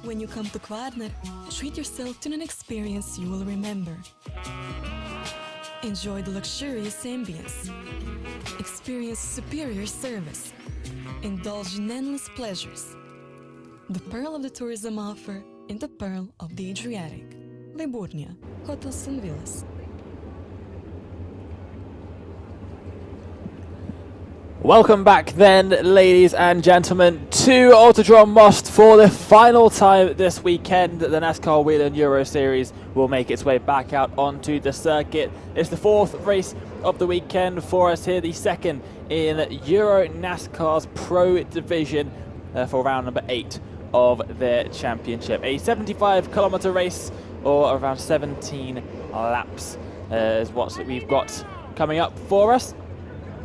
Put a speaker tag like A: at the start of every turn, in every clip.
A: When you come to Kvarner, treat yourself to an experience you will remember. Enjoy the luxurious ambience. Experience superior service. Indulge in endless pleasures. The pearl of the tourism offer in the pearl of the Adriatic. Liburnia, Hotels and Villas.
B: Welcome back then, ladies and gentlemen, to Autodrom Most for the final time this weekend. The NASCAR Whelen Euro Series will make its way back out onto the circuit. It's the fourth race of the weekend for us here, the second in EuroNASCAR's Pro Division for round number 8 of their championship. A 75-kilometer race, or around 17 laps, is what we've got coming up for us,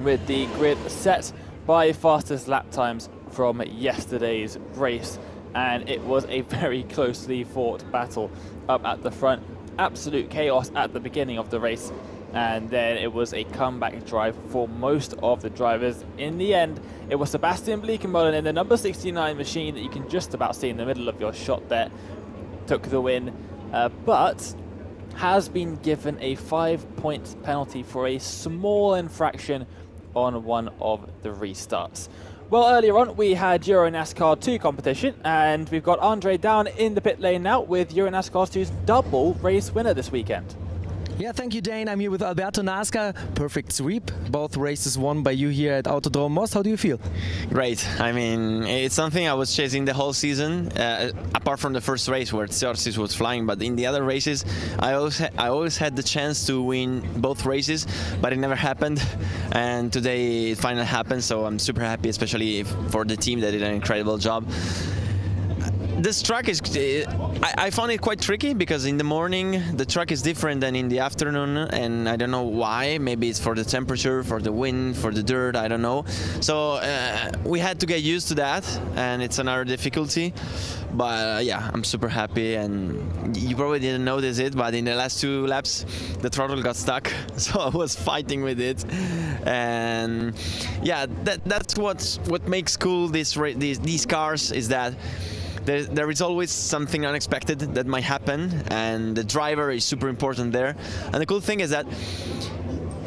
B: with the grid set by fastest lap times from yesterday's race. And it was a very closely fought battle up at the front. Absolute chaos at the beginning of the race, and then it was a comeback drive for most of the drivers. In the end, it was Sebastian Bleekenmolen in the number 69 machine that you can just about see in the middle of your shot there, took the win, but has been given a 5-point penalty for a small infraction on one of the restarts. Well, earlier on we had EuroNASCAR 2 competition, and we've got Andre down in the pit lane now with EuroNASCAR 2's double race winner this weekend.
C: Yeah, thank you, Dane. I'm here with Alberto Nasca. Perfect sweep. Both races won by you here at Autodrom Most. How do you feel?
D: Great. I mean, it's something I was chasing the whole season, apart from the first race where CEST was flying. But in the other races, I always had the chance to win both races, but it never happened. And today it finally happened, so I'm super happy, especially for the team that did an incredible job. This track is, I found it quite tricky because in the morning the track is different than in the afternoon, and I don't know why. Maybe it's for the temperature, for the wind, for the dirt, I don't know. So we had to get used to that, and it's another difficulty. But yeah, I'm super happy, and you probably didn't notice it, but in the last 2 laps the throttle got stuck, so I was fighting with it. And yeah, that's what makes cool these cars, is that there is always something unexpected that might happen, and the driver is super important there. And the cool thing is that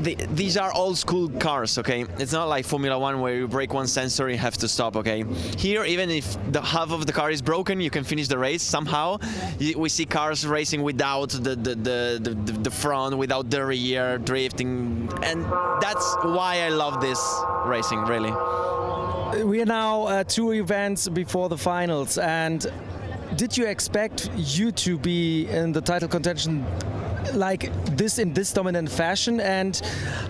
D: these are old school cars, okay? It's not like Formula 1 where you break one sensor, you have to stop, okay? Here, even if the half of the car is broken, you can finish the race somehow. We see cars racing without the front, without the rear, drifting, and that's why I love this racing, really.
C: We are now 2 events before the finals, and did you expect you to be in the title contention like this, in this dominant fashion? And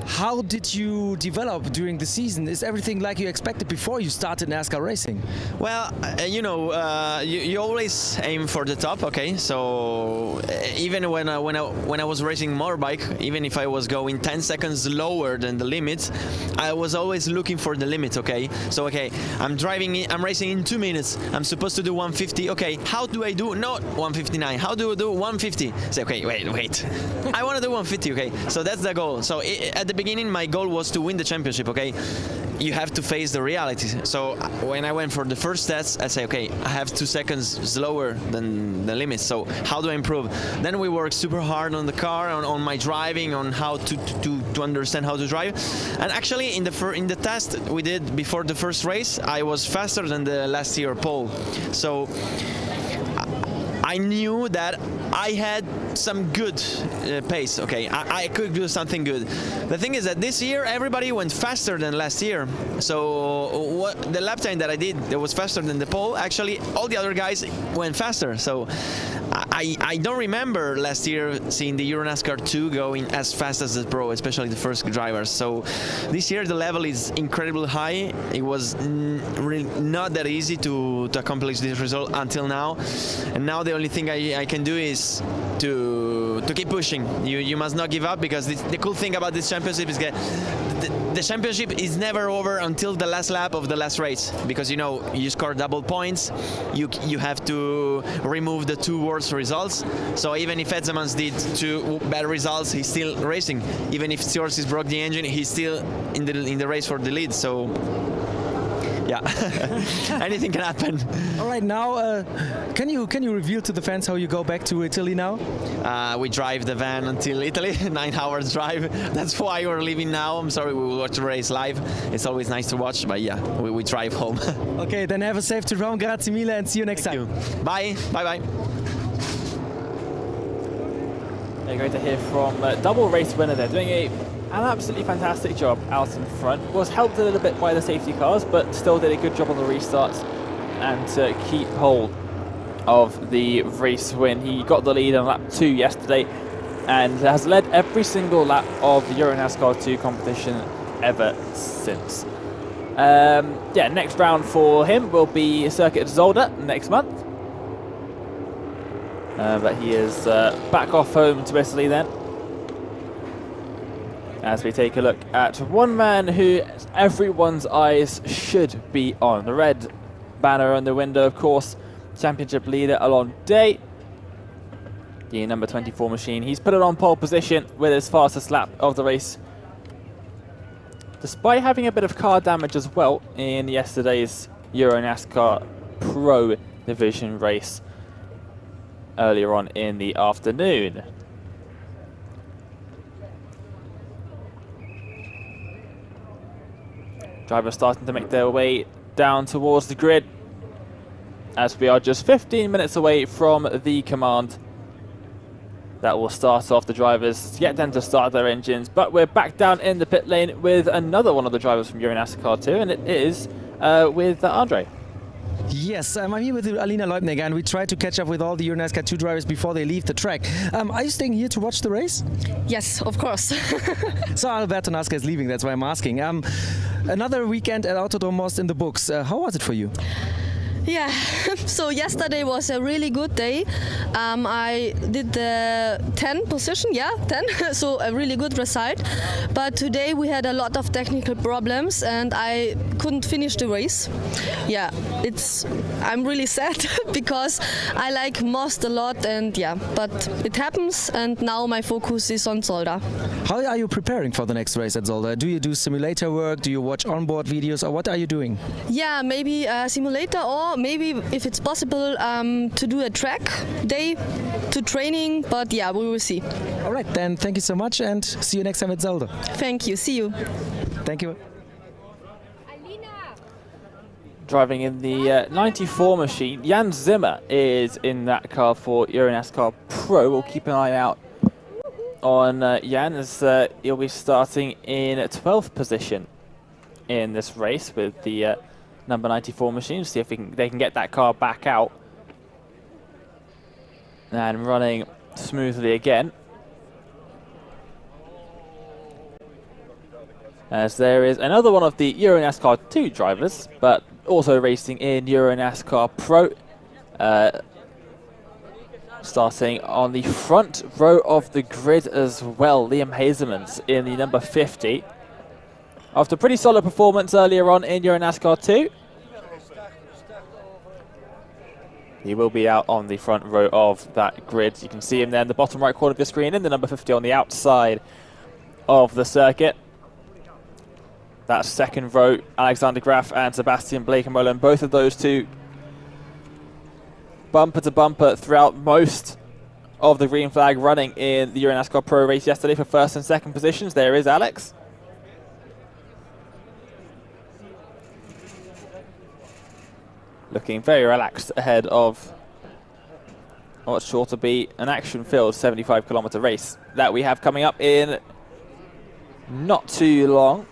C: how did you develop during the season? Is everything like you expected before you started NASCAR racing?
D: Well, you know, you always aim for the top, okay? So even when I was racing motorbike, even if I was going 10 seconds lower than the limit, I was always looking for the limit, okay? So okay, I'm racing in 2 minutes. I'm supposed to do 150. Okay, how do I do not 159? How do I do 150? Say, okay, wait. I want to do 150, okay? So that's the goal. So at the beginning, my goal was to win the championship, okay? You have to face the reality. So when I went for the first test, I say, okay, I have 2 seconds slower than the limit. So how do I improve? Then we worked super hard on the car, on my driving, on how to understand how to drive. And actually, in the test we did before the first race, I was faster than the last year pole. So I knew that I had some good pace, okay, I could do something good. The thing is that this year everybody went faster than last year, so the lap time that I did that was faster than the pole, actually all the other guys went faster. So I don't remember last year seeing the EuroNASCAR 2 going as fast as the Pro, especially the first drivers. So this year the level is incredibly high. It was really not that easy to accomplish this result until now, and now the only thing I can do is to keep pushing. You must not give up, because the cool thing about this championship is that the championship is never over until the last lap of the last race, because you know you score double points, you have to remove the 2 worst results. So even if Edsemans did 2 bad results, he's still racing. Even if Stewart broke the engine, he's still in the race for the lead. So yeah, anything can happen.
C: All right, now can you reveal to the fans how you go back to Italy now?
D: We drive the van until Italy, 9 hours drive. That's why we're leaving now. I'm sorry, we will watch the race live. It's always nice to watch, but yeah, we drive home.
C: Okay, then have a safe trip home. Grazie mille and see you next time.
D: Bye, bye.
B: They're going to hear from double race winner. They're doing an absolutely fantastic job out in front. Was helped a little bit by the safety cars, but still did a good job on the restarts and to keep hold of the race win. He got the lead on lap 2 yesterday and has led every single lap of the EuroNASCAR 2 competition ever since. Yeah, next round for him will be Circuit Zolder next month. But he is back off home to Italy then. As we take a look at one man who everyone's eyes should be on. The red banner on the window, of course, championship leader Alon Day. The number 24 machine. He's put it on pole position with his fastest lap of the race, despite having a bit of car damage as well in yesterday's EuroNASCAR Pro Division race earlier on in the afternoon. Drivers starting to make their way down towards the grid as we are just 15 minutes away from the command that will start off the drivers to get them to start their engines. But we're back down in the pit lane with another one of the drivers from EuroNASCAR 2, and it is with Andre.
C: Yes, I'm here with Alina Leutnegger, and we try to catch up with all the EuroNASCAR 2 drivers before they leave the track. Are you staying here to watch the race?
E: Yes, of course.
C: So Alberto Nasca is leaving, that's why I'm asking. Another weekend at Autodrom Most in the books. How was it for you?
E: Yeah, so yesterday was a really good day. I did the 10 position, 10, so a really good result. But today we had a lot of technical problems and I couldn't finish the race. Yeah, I'm really sad because I like Most a lot, and yeah, but it happens, and now my focus is on Zolder.
C: How are you preparing for the next race at Zolder? Do you do simulator work? Do you watch onboard videos, or what are you doing?
E: Yeah, maybe a simulator, or maybe if it's possible to do a track day to training, but yeah, we will see.
C: All right, then thank you so much and see you next time at Zolder.
E: Thank you, see you.
C: Thank you.
B: Driving in the 94 machine, Jan Zimmer is in that car for EuroNASCAR Pro. We'll keep an eye out on Jan as he'll be starting in 12th position in this race with the number 94 machine. See if they can get that car back out and running smoothly again. As there is another one of the EuroNASCAR 2 drivers, but also racing in EuroNASCAR Pro. Starting on the front row of the grid as well, Liam Hazemans in the number 50. After a pretty solid performance earlier on in EuroNASCAR 2, he will be out on the front row of that grid. You can see him there in the bottom right corner of the screen in the number 50 on the outside of the circuit. That second row, Alexander Graf and Sebastian Bleekemolen, both of those two bumper to bumper throughout most of the green flag running in the EuroNASCAR Pro race yesterday for first and second positions. There is Alex. Looking very relaxed ahead of what's sure to be an action-filled 75-kilometer race that we have coming up in not too long.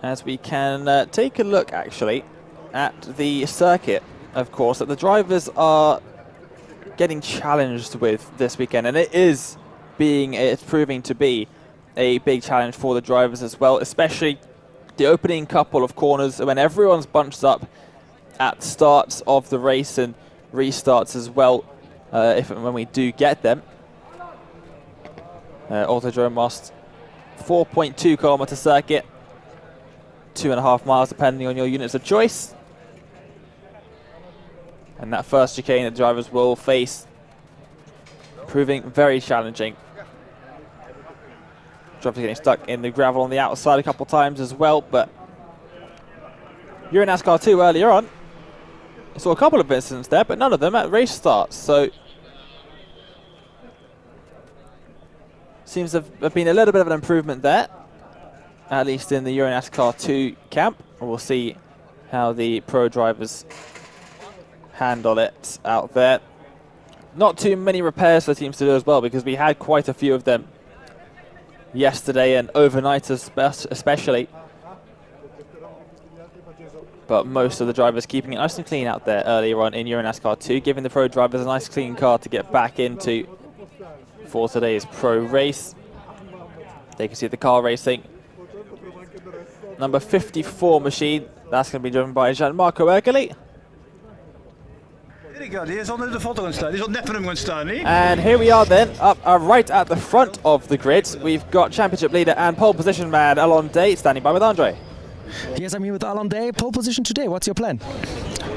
B: As we can take a look actually at the circuit, of course, that the drivers are getting challenged with this weekend, and it's proving to be a big challenge for the drivers as well, especially the opening couple of corners when everyone's bunched up at starts of the race and restarts as well, if and when we do get them. Autodrom Most 4.2 kilometer circuit, 2.5 miles depending on your units of choice. And that first chicane, the drivers will face proving very challenging. Drivers getting stuck in the gravel on the outside a couple times as well, but EuroNASCAR 2 earlier on, I saw a couple of incidents there, but none of them at race starts, so seems to have been a little bit of an improvement there, at least in the EuroNASCAR 2 camp. We'll see how the pro drivers handle it out there. Not too many repairs for teams to do as well, because we had quite a few of them yesterday and overnight especially. But most of the drivers keeping it nice and clean out there earlier on in EuroNASCAR 2, giving the pro drivers a nice clean car to get back into for today's pro race. They can see the car racing. Number 54 machine, that's going to be driven by Gianmarco Ergeli. And here we are then, up right at the front of the grid. We've got championship leader and pole position man Alon Day standing by with Andre.
C: Yes, I'm here with Alon Day. Pole position today. What's your plan?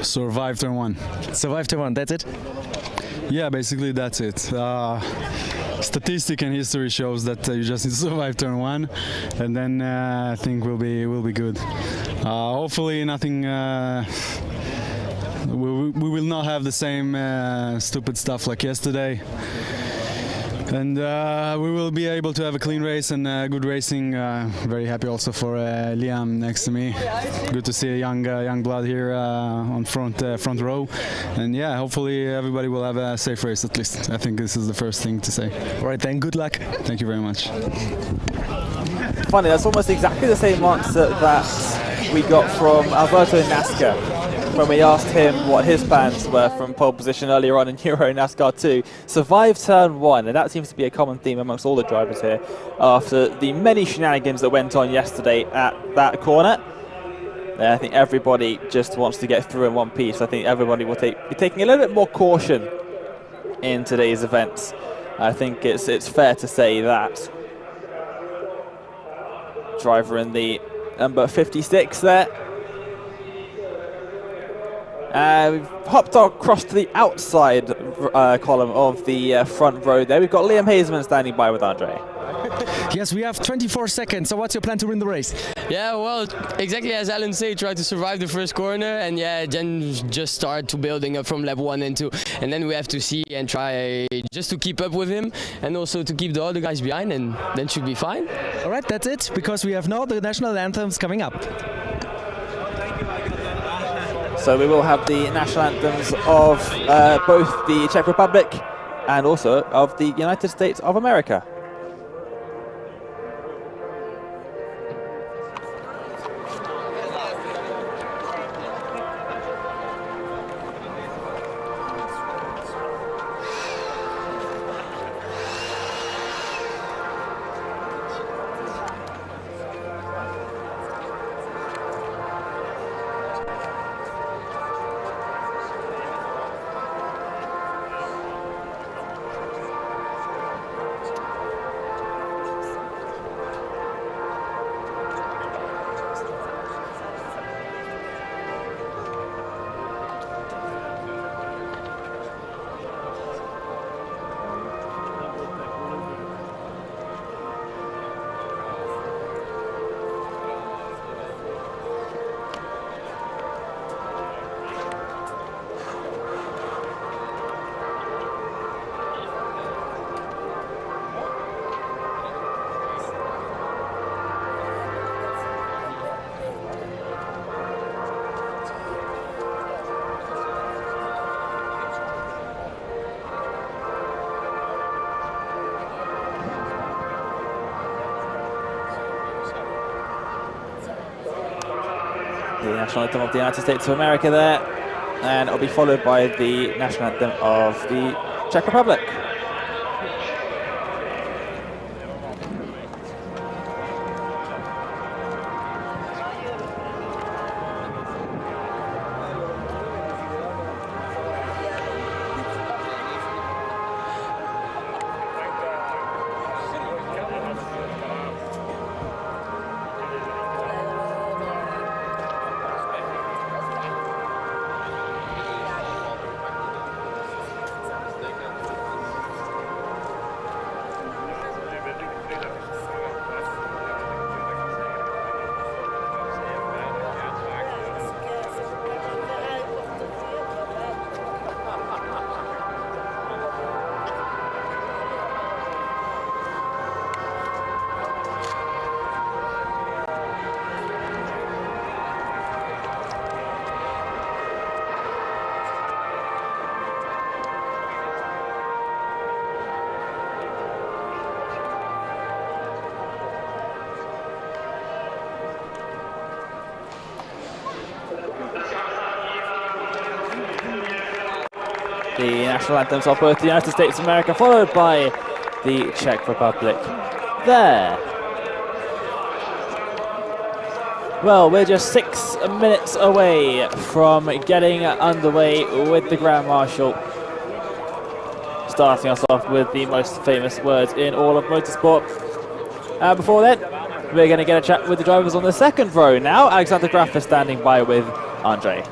F: Survive turn one.
C: Survive turn one. That's it?
F: Yeah, basically that's it. Statistic and history shows that you just need to survive turn one, and then I think we'll be good. Hopefully nothing. We will not have the same stupid stuff like yesterday, and we will be able to have a clean race and good racing. Very happy also for Liam next to me. Good to see a young blood here on front row, and yeah, hopefully everybody will have a safe race at least. I think this is the first thing to say.
C: All right then, good luck.
F: Thank you very much.
B: Funny, that's almost exactly the same answer that we got from Alberto NASCAR when we asked him what his plans were from pole position earlier on in EuroNASCAR 2. Survive turn one, and that seems to be a common theme amongst all the drivers here after the many shenanigans that went on yesterday at that corner. I think everybody just wants to get through in one piece. I think everybody will be taking a little bit more caution in today's events. I think it's fair to say that. Driver in the number 56 there. We've hopped across to the outside column of the front row there. We've got Liam Hazeman standing by with Andre.
C: Yes, we have 24 seconds. So what's your plan to win the race?
G: Yeah, well, exactly as Alan said, try to survive the first corner, and yeah, then just start to building up from lap 1 and 2, and then we have to see and try just to keep up with him, and also to keep the other guys behind, and then should be fine.
C: All right, that's it, because we have now the national anthems coming up.
B: So we will have the national anthems of both the Czech Republic and also of the United States of America. The national anthem of the United States of America there, and it'll be followed by the national anthem of the Czech Republic. the national anthems of both the United States of America, followed by the Czech Republic there. Well, we're just 6 minutes away from getting underway with the Grand Marshal. Starting us off with the most famous words in all of motorsport. Before then, we're going to get a chat with the drivers on the second row now. Alexander Graf is standing by with Andre.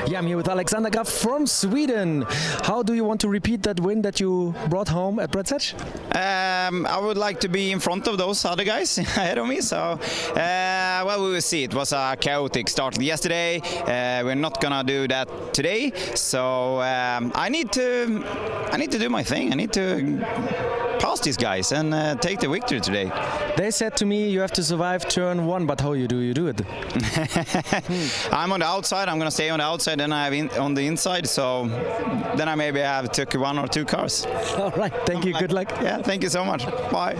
C: Yeah, I'm here with Alexander Graf from Sweden. How do you want to repeat that win that you brought home at Brzechię?
H: I would like to be in front of those other guys ahead of me. So, well, we will see. It was a chaotic start yesterday. We're not gonna do that today. So I need to do my thing. I need to pass these guys and take the victory today.
C: They said to me you have to survive turn 1, but how you do it?
H: I'm on the outside. I'm gonna stay on the outside, then I have on the inside. So then I maybe have took 1 or 2 cars.
C: All right. Thank you. Good luck.
H: Yeah. Thank you so much. Bye.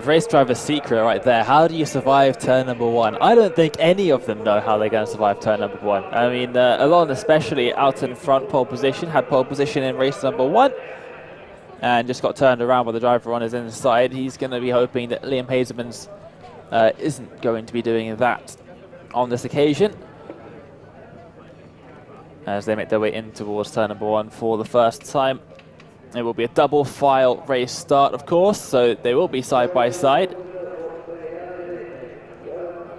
B: Race driver's secret right there. How do you survive turn number 1? I don't think any of them know how they're going to survive turn number 1. I mean, Alon especially out in front, pole position, had pole position in race number 1 and just got turned around with the driver on his inside. He's going to be hoping that Liam Hazelman's isn't going to be doing that on this occasion as they make their way in towards turn number 1 for the first time. It will be a double file race start, of course, so they will be side by side.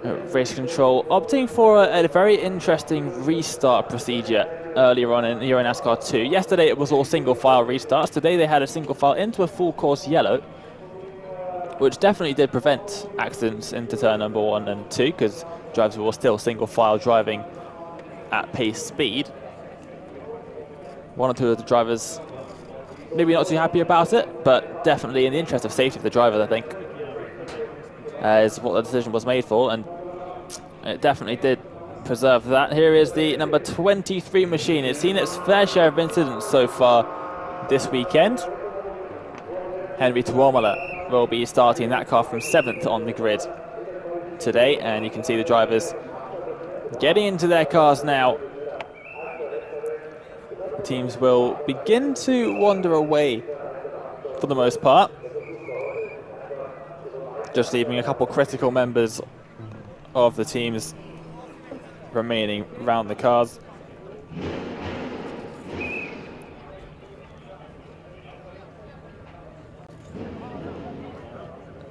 B: Race control opting for a very interesting restart procedure earlier on in EuroNASCAR 2. Yesterday it was all single file restarts. Today they had a single file into a full course yellow, which definitely did prevent accidents into turn number 1 and 2 because drivers were still single file driving at pace speed. 1 or 2 of the drivers maybe not too happy about it, but definitely in the interest of safety of the drivers, I think, is what the decision was made for, and it definitely did preserve that. Here is the number 23 machine. It's seen its fair share of incidents so far this weekend. Henry Tuomala will be starting that car from 7th on the grid today, and you can see the drivers getting into their cars now. Teams will begin to wander away for the most part, just leaving a couple critical members of the teams remaining around the cars.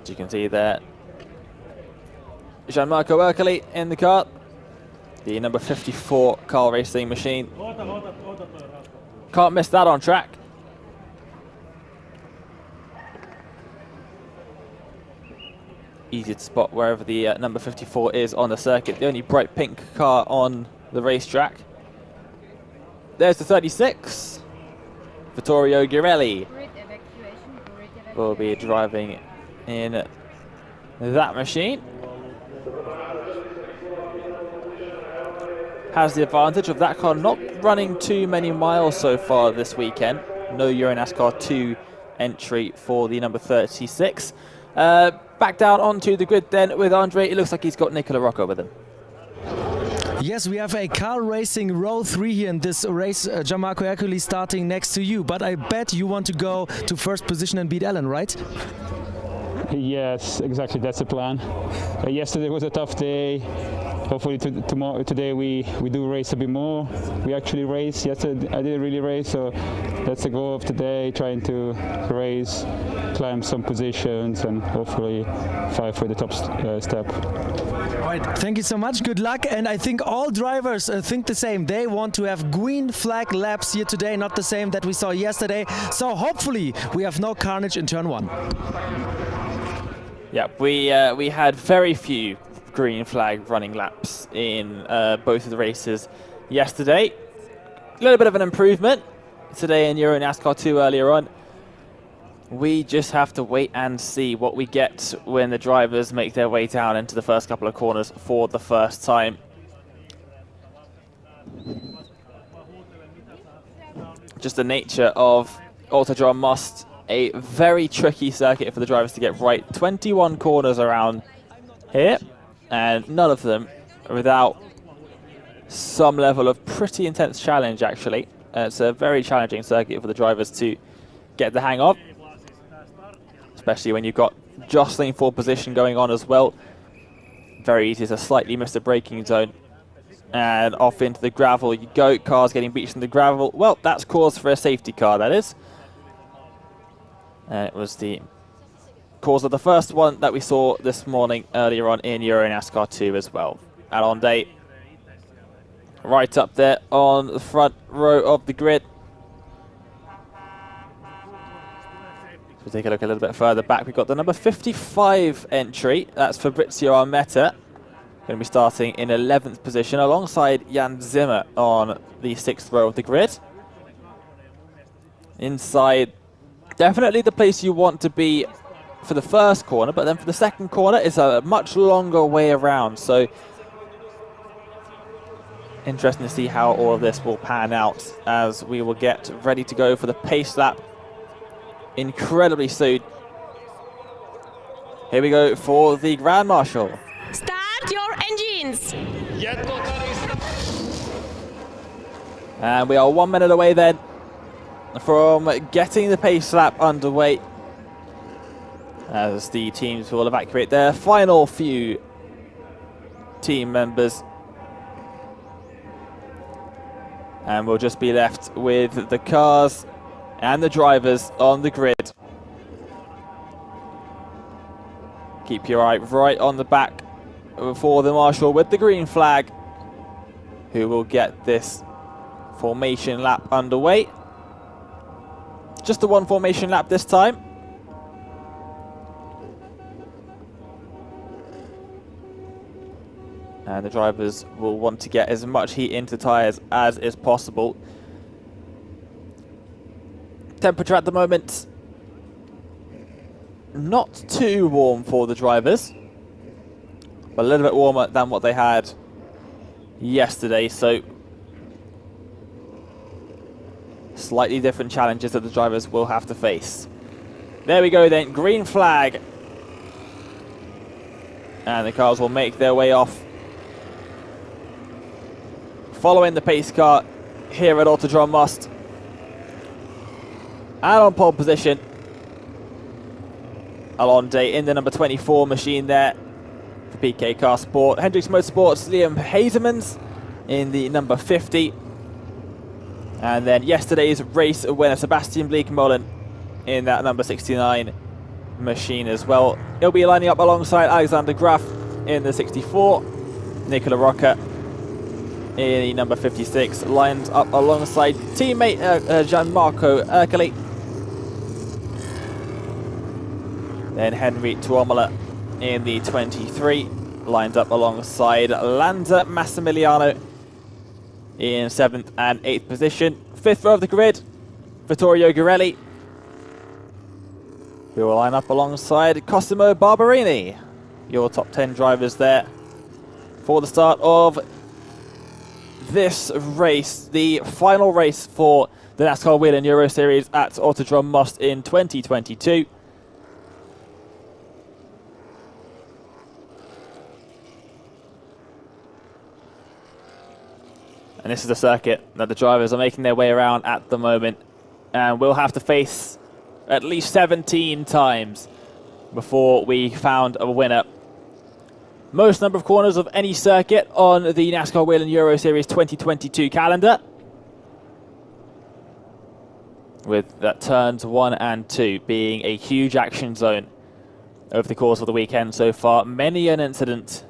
B: As you can see there, Gianmarco Ercoli in the car, the number 54 car racing machine. Can't miss that on track. Easy to spot wherever the number 54 is on the circuit. The only bright pink car on the racetrack. There's the 36. Vittorio Girelli will be driving in that machine. Has the advantage of that car not running too many miles so far this weekend. No EuroNASCAR 2 entry for the number 36. Back down onto the grid then with Andre. It looks like he's got Nicola Rocco with him.
C: Yes, we have a car racing row 3 here in this race. Gianmarco Ercoli starting next to you, but I bet you want to go to first position and beat Ellen, right?
I: Yes, exactly. That's the plan. Yesterday was a tough day. Hopefully today we do race a bit more. We actually race. Yesterday I didn't really race, so that's the goal of today, trying to race, climb some positions and hopefully fight for the top step.
C: All right, thank you so much. Good luck. And I think all drivers think the same. They want to have green flag laps here today, not the same that we saw yesterday. So hopefully we have no carnage in turn 1.
B: Yeah, we had very few green flag running laps in both of the races yesterday. A little bit of an improvement today in EuroNASCAR 2 earlier on. We just have to wait and see what we get when the drivers make their way down into the first couple of corners for the first time. Just the nature of Autodrom Most, a very tricky circuit for the drivers to get right. 21 corners around here, and none of them without some level of pretty intense challenge, actually. It's a very challenging circuit for the drivers to get the hang of, especially when you've got jostling for position going on as well. Very easy to slightly miss the braking zone. And off into the gravel you go. Cars getting beached in the gravel. Well, that's cause for a safety car, that is. And it was the cause of the first one that we saw this morning earlier on in EuroNASCAR 2 as well. Alonde right up there on the front row of the grid. We'll take a look a little bit further back. We've got the number 55 entry. That's Fabrizio Armetta. Going to be starting in 11th position alongside Jan Zimmer on the 6th row of the grid. Inside, definitely the place you want to be for the first corner, but then for the second corner it's a much longer way around. So interesting to see how all of this will pan out as we will get ready to go for the pace lap incredibly soon. Here we go for the Grand Marshal.
J: Start your engines!
B: And we are 1 minute away then from getting the pace lap underway, as the teams will evacuate their final few team members. And we'll just be left with the cars and the drivers on the grid. Keep your eye right on the back for the marshal with the green flag, who will get this formation lap underway. Just the one formation lap this time. And the drivers will want to get as much heat into tyres as is possible. Temperature at the moment, not too warm for the drivers, but a little bit warmer than what they had yesterday. So slightly different challenges that the drivers will have to face. There we go then, green flag. And the cars will make their way off, following the pace car here at Autodrom Most. And on pole position, Alonde in the number 24 machine there for PK Car Sport. Hendricks Motorsports, Liam Hazemans in the number 50. And then yesterday's race winner, Sebastian Bleekmolen in that number 69 machine as well. He'll be lining up alongside Alexander Graf in the 64. Nicola Rocca in the number 56, lines up alongside teammate Gianmarco Ercoli. Then Henry Tuomola in the 23, lined up alongside Lanza Massimiliano in 7th and 8th position. 5th row of the grid, Vittorio Girelli, who will line up alongside Cosimo Barberini. Your top 10 drivers there for the start of this race, the final race for the NASCAR Whelen Euro Series at Autodrom Most in 2022. And this is the circuit that the drivers are making their way around at the moment, and we'll have to face at least 17 times before we found a winner. Most number of corners of any circuit on the NASCAR Whelen Euro Series 2022 calendar, with that turns 1 and 2 being a huge action zone over the course of the weekend so far. Many an incident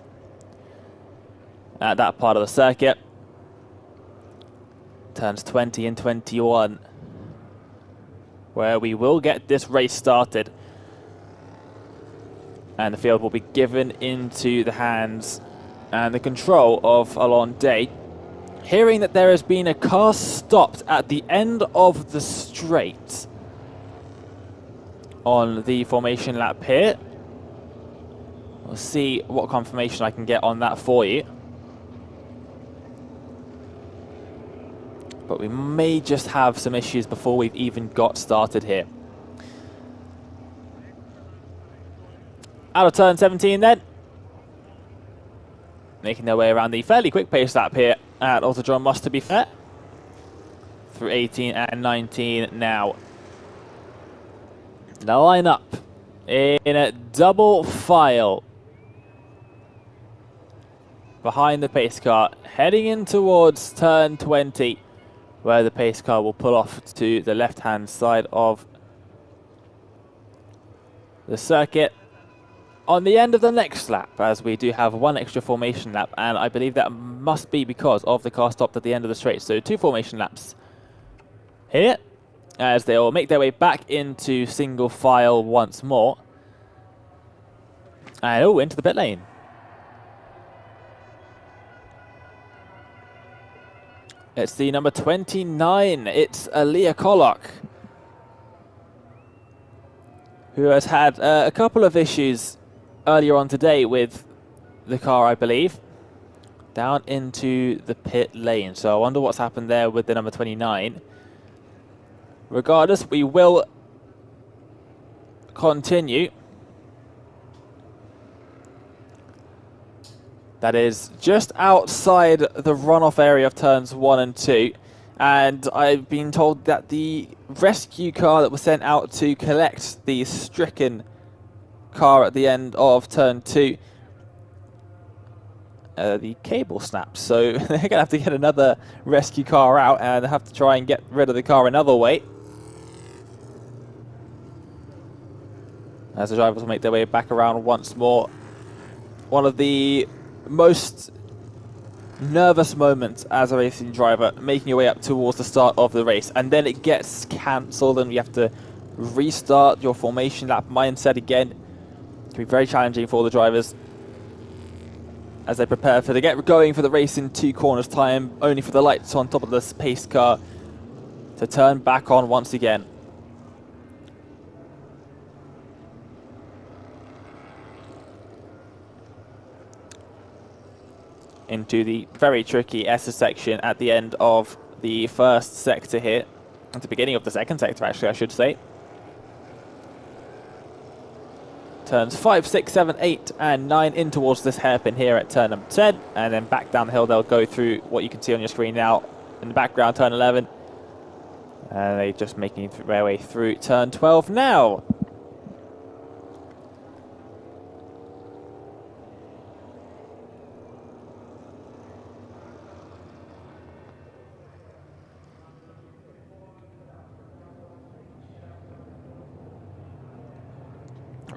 B: at that part of the circuit. Turns 20 and 21, where we will get this race started. And the field will be given into the hands and the control of Alonde. Hearing that there has been a car stopped at the end of the straight on the formation lap here. We'll see what confirmation I can get on that for you. But we may just have some issues before we've even got started here. Out of turn 17 then. making their way around the fairly quick pace lap here at Autodrom Most, to be fair. Through 18 and 19 now. The lineup in a double file behind the pace car, heading in towards turn 20, where the pace car will pull off to the left-hand side of the circuit on the end of the next lap, as we do have one extra formation lap, and I believe that must be because of the car stopped at the end of the straight. So 2 formation laps here, as they will make their way back into single file once more. And into the pit lane. It's the number 29. It's Alia Kolok, who has had a couple of issues earlier on today with the car, I believe, down into the pit lane. So I wonder what's happened there with the number 29. Regardless, we will continue. That is just outside the runoff area of turns 1 and 2. And I've been told that the rescue car that was sent out to collect the stricken car at the end of turn 2, the cable snapped. So they're going to have to get another rescue car out and have to try and get rid of the car another way, as the drivers will make their way back around once more. One of the most nervous moments as a racing driver, making your way up towards the start of the race, and then it gets cancelled and you have to restart your formation lap mindset again. It can be very challenging for the drivers as they prepare to get going for the race in 2 corners time, only for the lights on top of this pace car to turn back on once again. Into the very tricky S section at the end of the first sector here. At the beginning of the second sector, actually, I should say. Turns 5, 6, 7, 8, and 9 in towards this hairpin here at turn number 10. And then back down the hill, they'll go through what you can see on your screen now. In the background, turn 11. And they're just making their way through turn 12 now.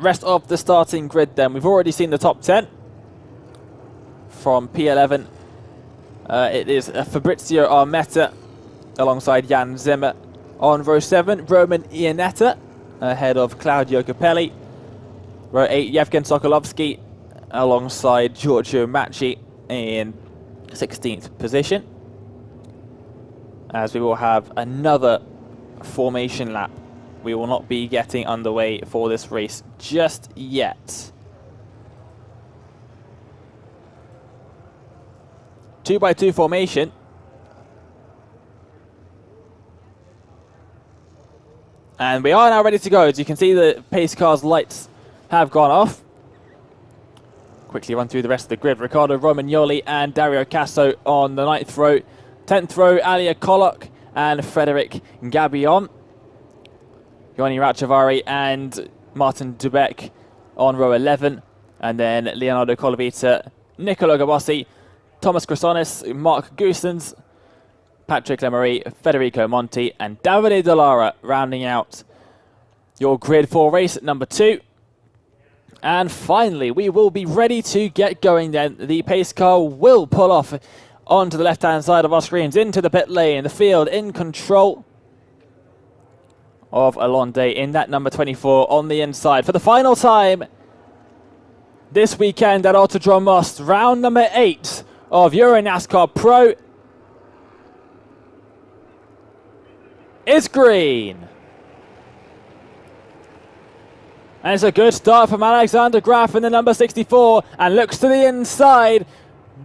B: Rest of the starting grid then. We've already seen the top 10 from P11. It is Fabrizio Armetta alongside Jan Zimmer. On row 7, Roman Iannetta ahead of Claudio Capelli. Row 8, Yevgen Sokolovsky alongside Giorgio Macchi in 16th position. As we will have another formation lap. We will not be getting underway for this race just yet. 2x2 formation. And we are now ready to go. As you can see, the pace car's lights have gone off. Quickly run through the rest of the grid. Riccardo Romagnoli and Dario Casso on the 9th row. 10th row, Alia Kolok and Frederic Gabion. Yoni Ratchavari and Martin Dubek on row 11. And then Leonardo Colavita, Nicolo Gabossi, Thomas Chrysonis, Mark Goosens, Patrick Lemery, Federico Monti, and Davide Dallara rounding out your grid for race number 2. And finally, we will be ready to get going then. The pace car will pull off onto the left-hand side of our screens into the pit lane. The field in control of Alonde in that number 24 on the inside. For the final time this weekend at Autodrom Most, round number 8 of EuroNASCAR Pro is green. And it's a good start from Alexander Graf in the number 64 and looks to the inside.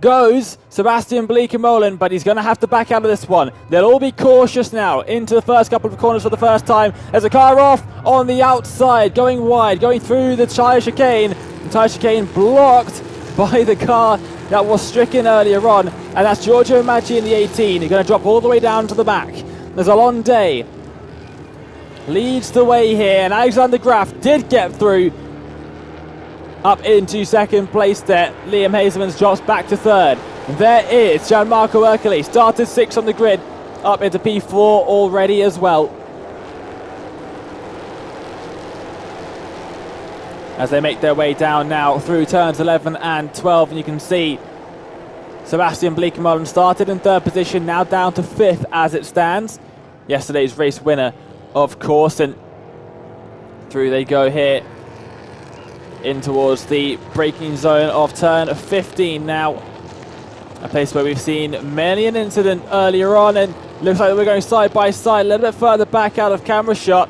B: Goes Sebastian Bleekemolen, but he's going to have to back out of this one. They'll all be cautious now into the first couple of corners for the first time. There's a car off on the outside, going wide, going through the tyre chicane. The tyre chicane blocked by the car that was stricken earlier on, and that's Giorgio Maggi in the 18. He's going to drop all the way down to the back. There's a long day. Leads the way here, and Alexander Graf did get through up into second place there. Liam Hazelmans drops back to third. There is Gianmarco Ercole, started 6th on the grid, up into P4 already as well. As they make their way down now through turns 11 and 12, and you can see Sebastian Bleekemolen started in 3rd position, now down to 5th as it stands. Yesterday's race winner, of course, and through they go here in towards the braking zone of turn 15 now. A place where we've seen many an incident earlier on, and looks like we're going side by side, a little bit further back out of camera shot,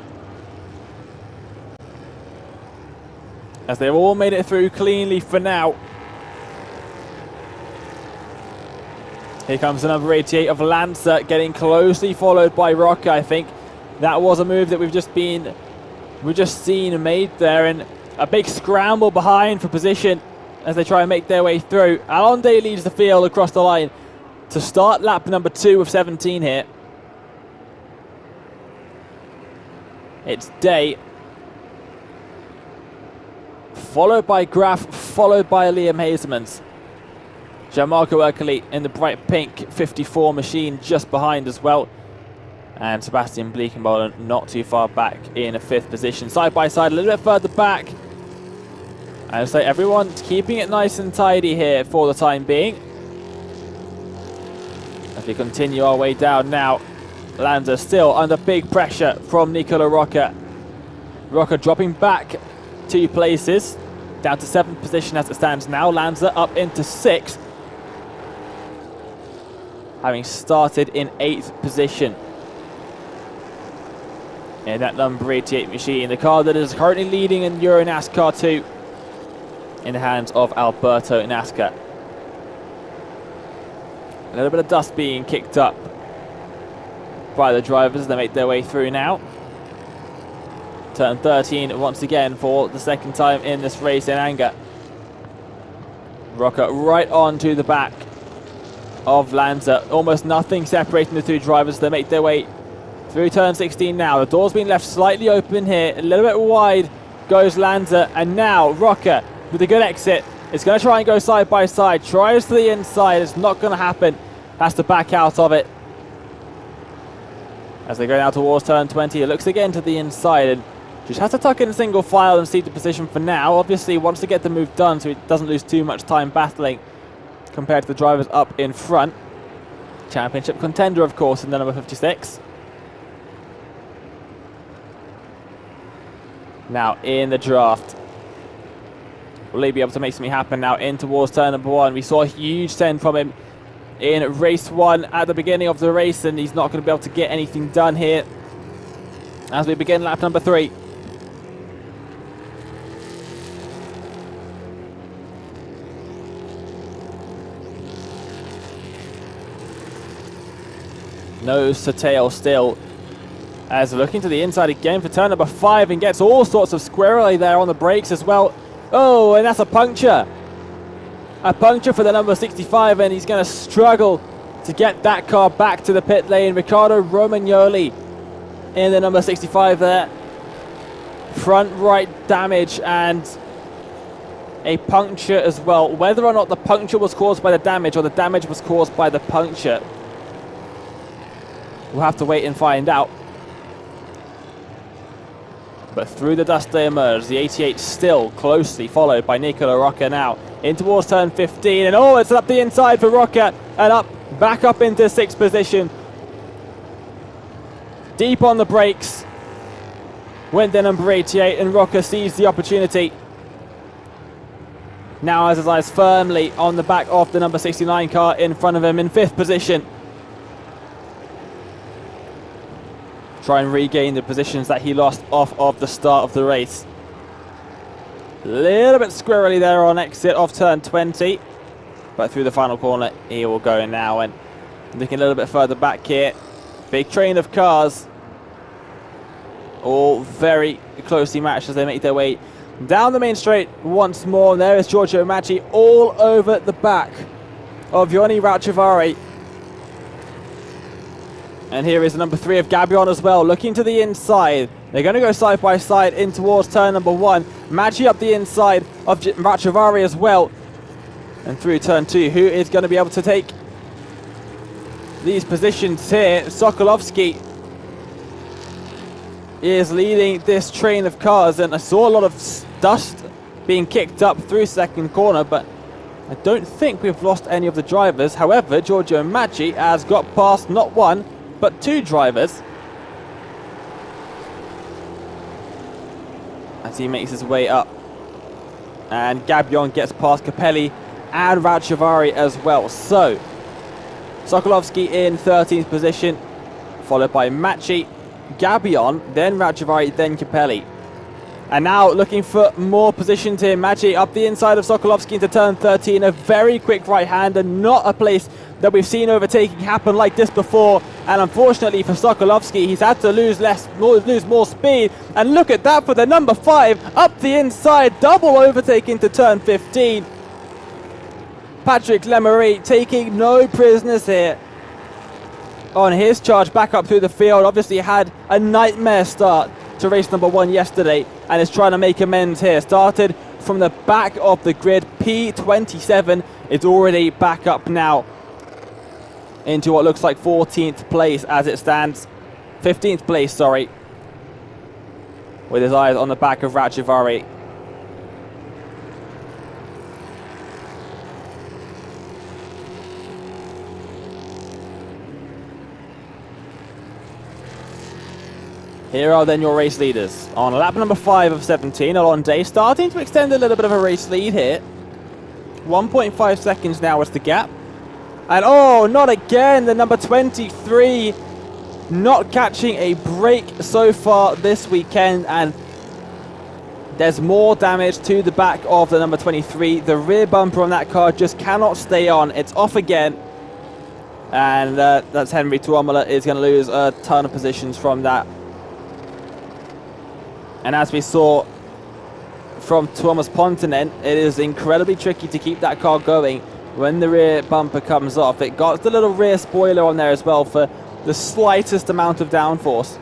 B: as they've all made it through cleanly for now. Here comes the number 88 of Lancer, getting closely followed by Rocca. I think that was a move that we've just seen made there, and a big scramble behind for position as they try and make their way through. Alonde leads the field across the line to start lap number 2 of 17 here. It's Day, followed by Graf, followed by Liam Hazelmans. Gianmarco Ercole in the bright pink 54 machine just behind as well. And Sebastian Bleekemolen not too far back in a 5th position. Side by side, a little bit further back. And so everyone keeping it nice and tidy here for the time being. As we continue our way down now, Lanza still under big pressure from Nicola Rocca. Rocca dropping back 2 places, down to 7th position as it stands now. Lanza up into 6th, having started in 8th position in that number 88 machine. The car that is currently leading in EuroNASCAR 2 in the hands of Alberto Nasca. A little bit of dust being kicked up by the drivers as they make their way through now. Turn 13 once again for the 2nd time in this race in anger. Rocca right on to the back of Lanza. Almost nothing separating the 2 drivers. They make their way through turn 16 now. The door's been left slightly open here. A little bit wide goes Lanza, and now Rocca with a good exit is going to try and go side by side. Tries to the inside. It's not going to happen. Has to back out of it. As they go now towards turn 20, it looks again to the inside and just has to tuck in single file and cede the position for now. Obviously wants to get the move done so he doesn't lose too much time battling compared to the drivers up in front. Championship contender, of course, in the number 56. Now in the draft. Will he be able to make something happen now in towards turn number 1? We saw a huge send from him in race 1 at the beginning of the race, and he's not going to be able to get anything done here as we begin lap number 3. Nose to tail still, as looking to the inside again for turn number 5, and gets all sorts of squirrely there on the brakes as well. Oh, and that's a puncture. A puncture for the number 65, and he's going to struggle to get that car back to the pit lane. Riccardo Romagnoli in the number 65 there. Front right damage and a puncture as well. Whether or not the puncture was caused by the damage or the damage was caused by the puncture, we'll have to wait and find out. But through the dust they emerge. The 88 still closely followed by Nicola Rocca now in towards turn 15, and oh, it's up the inside for Rocca and up back up into 6th position. Deep on the brakes went the number 88, and Rocca sees the opportunity. Now has his eyes firmly on the back of the number 69 car in front of him in 5th position. Try and regain the positions that he lost off of the start of the race. A little bit squirrely there on exit of turn 20, but through the final corner he will go now, and looking a little bit further back here. Big train of cars, all very closely matched as they make their way down the main straight once more. And there is Giorgio Maggi all over the back of Joni Racciavari. And here is the number 3 of Gabion as well, looking to the inside. They're going to go side by side in towards turn number 1. Maggi up the inside of Racciavari as well. And through turn 2, who is going to be able to take these positions here? Sokolovsky is leading this train of cars, and I saw a lot of dust being kicked up through second corner, but I don't think we've lost any of the drivers. However, Giorgio Maggi has got past not one, but 2 drivers as he makes his way up. And Gabion gets past Capelli and Racciavari as well. So, Sokolovsky in 13th position, followed by Maggi, Gabion, then Racciavari, then Capelli. And now looking for more positions here. Maggi up the inside of Sokolovsky into turn 13. A very quick right-hander, not a place that we've seen overtaking happen like this before. And unfortunately for Sokolovsky, he's had to lose more speed. And look at that for the number 5, up the inside, double overtake into turn 15. Patrick Lemery taking no prisoners here on his charge back up through the field. Obviously had a nightmare start to race number 1 yesterday and is trying to make amends here. Started from the back of the grid. P27 is already back up now into what looks like 14th place as it stands. 15th place, sorry. With his eyes on the back of Racciavari. Here are then your race leaders. On lap number 5 of 17, Alon Day starting to extend a little bit of a race lead here. 1.5 seconds now is the gap. And oh, not again, the number 23 not catching a break so far this weekend. And there's more damage to the back of the number 23. The rear bumper on that car just cannot stay on. It's off again. And that's Henry Tuomola is going to lose a ton of positions from that. And as we saw from Thomas Pontonen, it is incredibly tricky to keep that car going when the rear bumper comes off. It got the little rear spoiler on there as well for the slightest amount of downforce.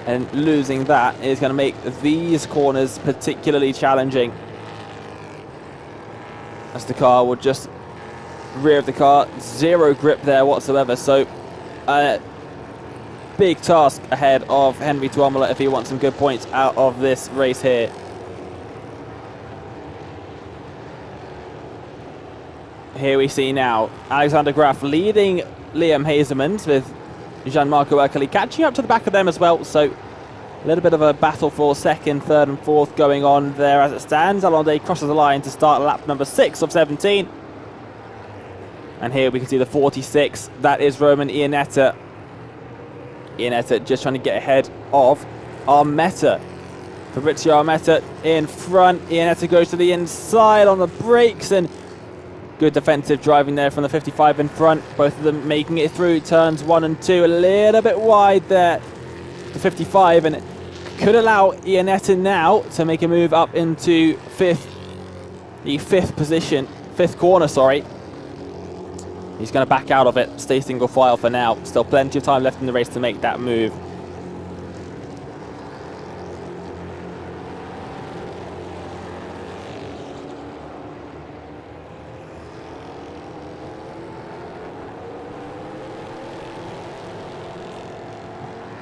B: And losing that is going to make these corners particularly challenging, as the car will just rear of the car, zero grip there whatsoever. So big task ahead of Henry Tuomola if he wants some good points out of this race here. Here we see now Alexander Graf leading Liam Hazemans, with Gianmarco Ercoli catching up to the back of them as well. So a little bit of a battle for second, third and fourth going on there as it stands. Alonde crosses the line to start lap number 6 of 17. And here we can see the 46. That is Roman Iannetta. Iannetta just trying to get ahead of Armetta. Fabrizio Armetta in front. Iannetta goes to the inside on the brakes, and good defensive driving there from the 55 in front. Both of them making it through turns 1 and 2. A little bit wide there, the 55, and it could allow Iannetta now to make a move up into the fifth corner, sorry. He's going to back out of it, stay single file for now. Still plenty of time left in the race to make that move.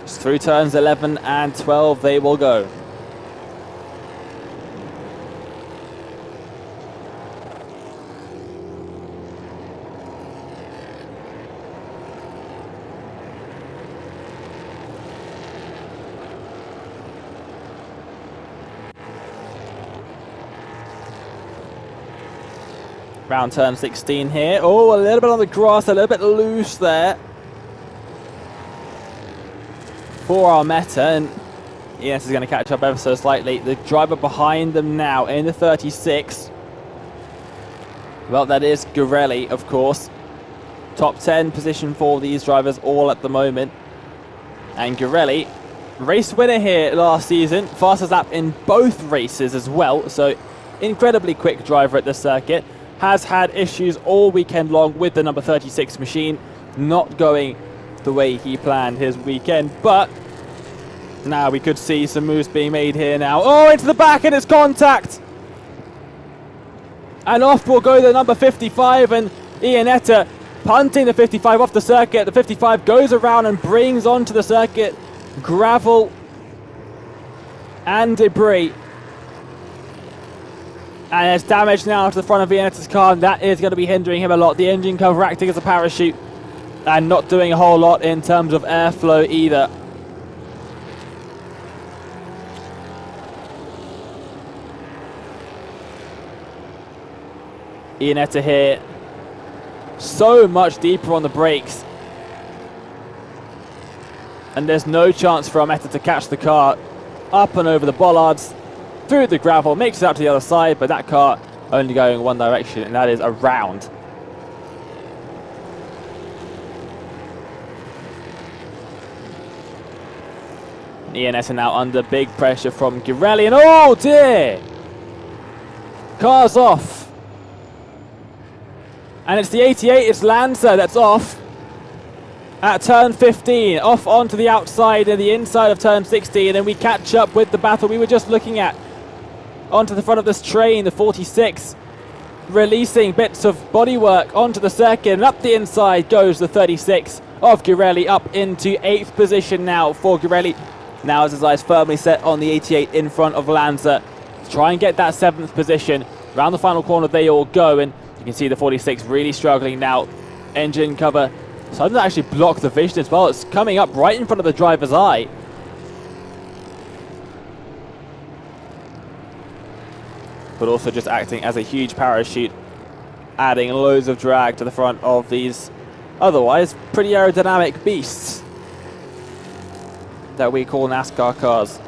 B: Just through turns 11 and 12 they will go. Round turn 16 here. Oh, a little bit on the grass, a little bit loose there for Armetta, and Yes is going to catch up ever so slightly. The driver behind them now in the 36. Well, that is Gurelli, of course. Top 10 position for these drivers all at the moment. And Gurelli, race winner here last season. Fastest lap in both races as well. So incredibly quick driver at the circuit. has had issues all weekend long with the number 36 machine not going the way he planned his weekend, but now we could see some moves being made here now. Oh, into the back, and it's contact! And off will go the number 55, and Ionetta punting the 55 off the circuit. The 55 goes around and brings onto the circuit gravel and debris. And there's damage now to the front of Ionetta's car, and that is going to be hindering him a lot. The engine cover acting as a parachute and not doing a whole lot in terms of airflow either. Ionetta here, so much deeper on the brakes, and there's no chance for Ionetta to catch the car. Up and over the bollards, through the gravel, makes it out to the other side, but that car only going one direction, and that is around. Ionetta now under big pressure from Girelli, and oh dear! Car's off. And it's the 88, it's Lanza that's off at turn 15, off onto the outside and the inside of turn 16, and we catch up with the battle we were just looking at. Onto the front of this train, the 46, releasing bits of bodywork onto the circuit, and up the inside goes the 36 of Girelli, up into 8th position now for Girelli. Now has his eyes firmly set on the 88 in front of Lanza to try and get that 7th position. Round the final corner they all go, and you can see the 46 really struggling now. Engine cover starting to actually block the vision as well. It's coming up right in front of the driver's eye. But also just acting as a huge parachute, adding loads of drag to the front of these otherwise pretty aerodynamic beasts that we call NASCAR cars.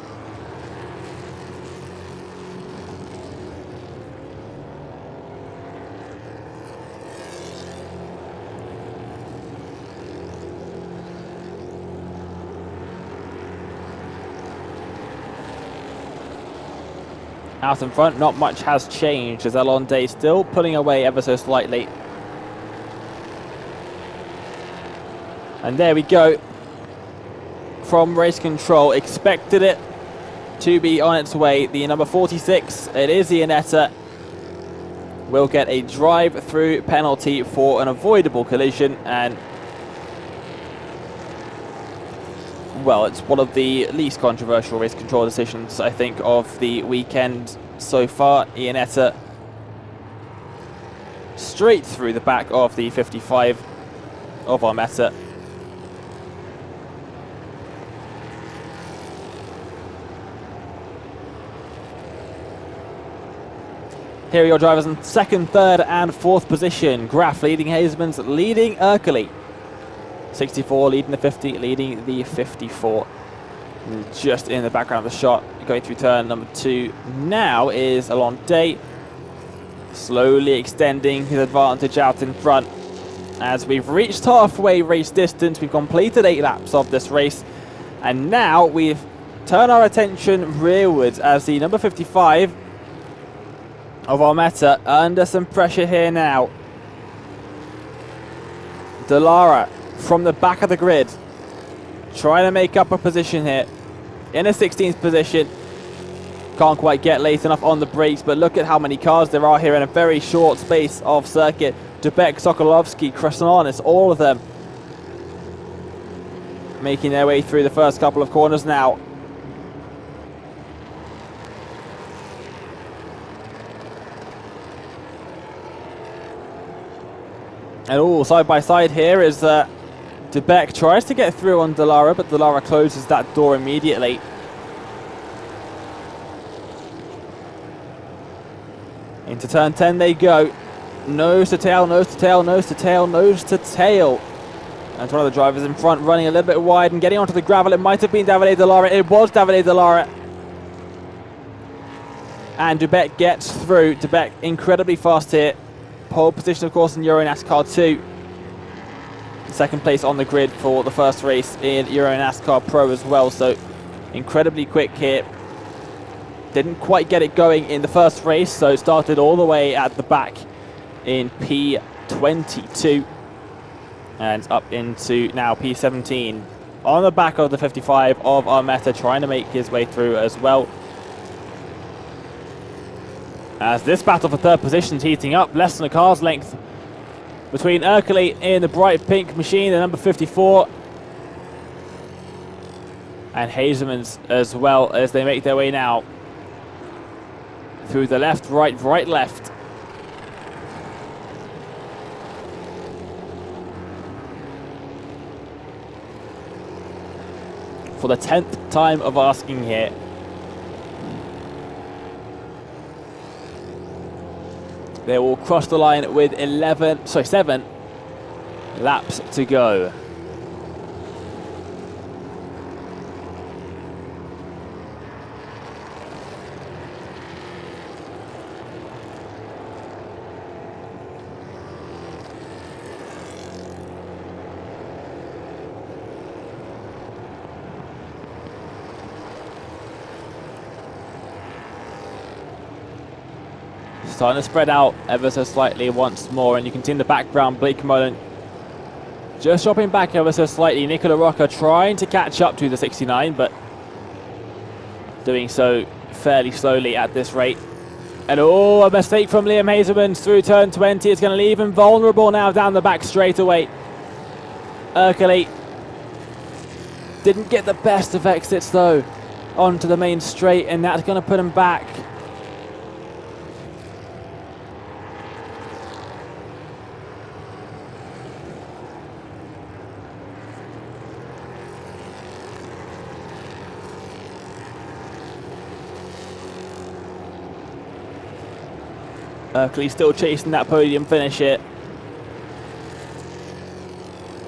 B: Out in front, not much has changed as Alonde still pulling away ever so slightly. And there we go. From race control, expected it to be on its way. The number 46, it is Ionetta, will get a drive-through penalty for an avoidable collision, and well, it's one of the least controversial race control decisions, I think, of the weekend so far. Ionetta straight through the back of the 55 of Armetta. Here are your drivers in 2nd, 3rd and 4th position. Graf leading Hazemans, leading Erkeli. 64 leading the 50, leading the 54. And just in the background of the shot, going through turn number 2 now is Alonde, slowly extending his advantage out in front. As we've reached halfway race distance, we've completed 8 laps of this race, and now we've turned our attention rearwards as the number 55 of Armetta under some pressure here now. Delara from the back of the grid, trying to make up a position here. In a 16th position. Can't quite get late enough on the brakes, but look at how many cars there are here in a very short space of circuit. Dubek, Sokolovsky, Krasnonis, all of them making their way through the first couple of corners now. And all side by side here is Dubek tries to get through on Delara, but Delara closes that door immediately. Into turn 10 they go. Nose to tail, nose to tail, nose to tail, nose to tail. And one of the drivers in front running a little bit wide and getting onto the gravel. It might have been Davide Delara. It was Davide Delara. And Dubek gets through. Dubek incredibly fast here. Pole position, of course, in EuroNASCAR 2. Second place on the grid for the first race in EuroNASCAR Pro as well. So incredibly quick here. Didn't quite get it going in the first race, so started all the way at the back in P22 and up into now P17 on the back of the 55 of Armetta, trying to make his way through as well. As this battle for third position is heating up, less than a car's length between Erkeli in the bright pink machine, the number 54, and Hazelmans as well, as they make their way now through the left, right, right, left. For the 10th time of asking here. They will cross the line with 7 laps to go. Starting to spread out ever so slightly once more, and you can see in the background Blake Mullen just dropping back ever so slightly. Nicola Rocca trying to catch up to the 69, but doing so fairly slowly at this rate. And a mistake from Liam Hazelmans through turn 20. It's going to leave him vulnerable now down the back straightaway. Erkeli didn't get the best of exits though onto the main straight, and that's going to put him back. Erkeli still chasing that podium finish here.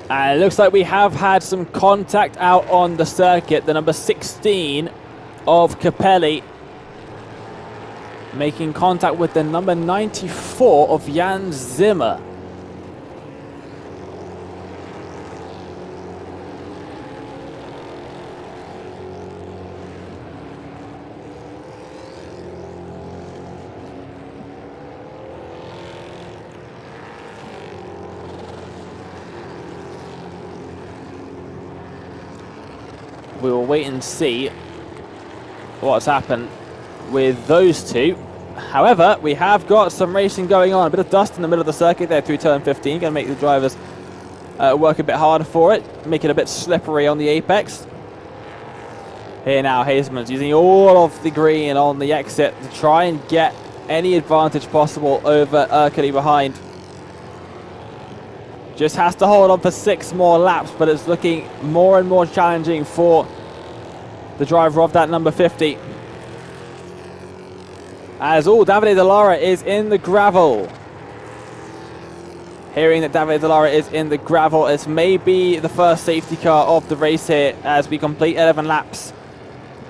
B: And it looks like we have had some contact out on the circuit. The number 16 of Capelli making contact with the number 94 of Jan Zimmer. We will wait and see what's happened with those two. However, we have got some racing going on. A bit of dust in the middle of the circuit there through turn 15. Going to make the drivers work a bit harder for it. Make it a bit slippery on the apex. Here now, Hazelmans using all of the green on the exit to try and get any advantage possible over Erkeli behind. Just has to hold on for 6 more laps, but it's looking more and more challenging for the driver of that number 50. As Davide Dallara is in the gravel. Hearing that Davide Dallara is in the gravel, this may be the first safety car of the race here as we complete 11 laps.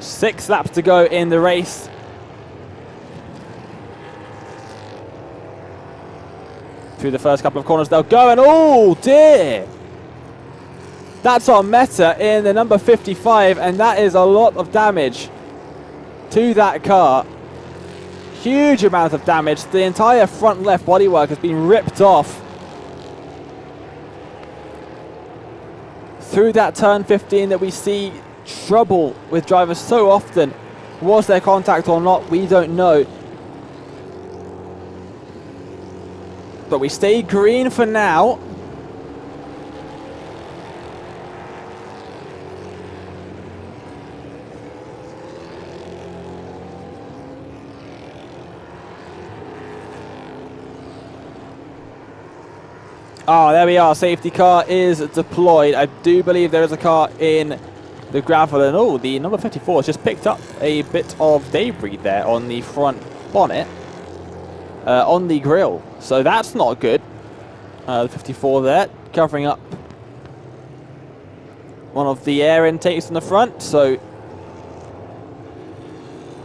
B: 6 laps to go in the race. Through the first couple of corners they'll go, and oh dear! That's Armetta in the number 55, and that is a lot of damage to that car. Huge amount of damage. The entire front left bodywork has been ripped off through that turn 15 that we see trouble with drivers so often. Was there contact or not? We don't know. But we stay green for now. Oh, there we are. Safety car is deployed. I do believe there is a car in the gravel. And oh, the number 54 has just picked up a bit of debris there on the front bonnet. On the grille, so that's not good. The 54 there, covering up one of the air intakes in the front, so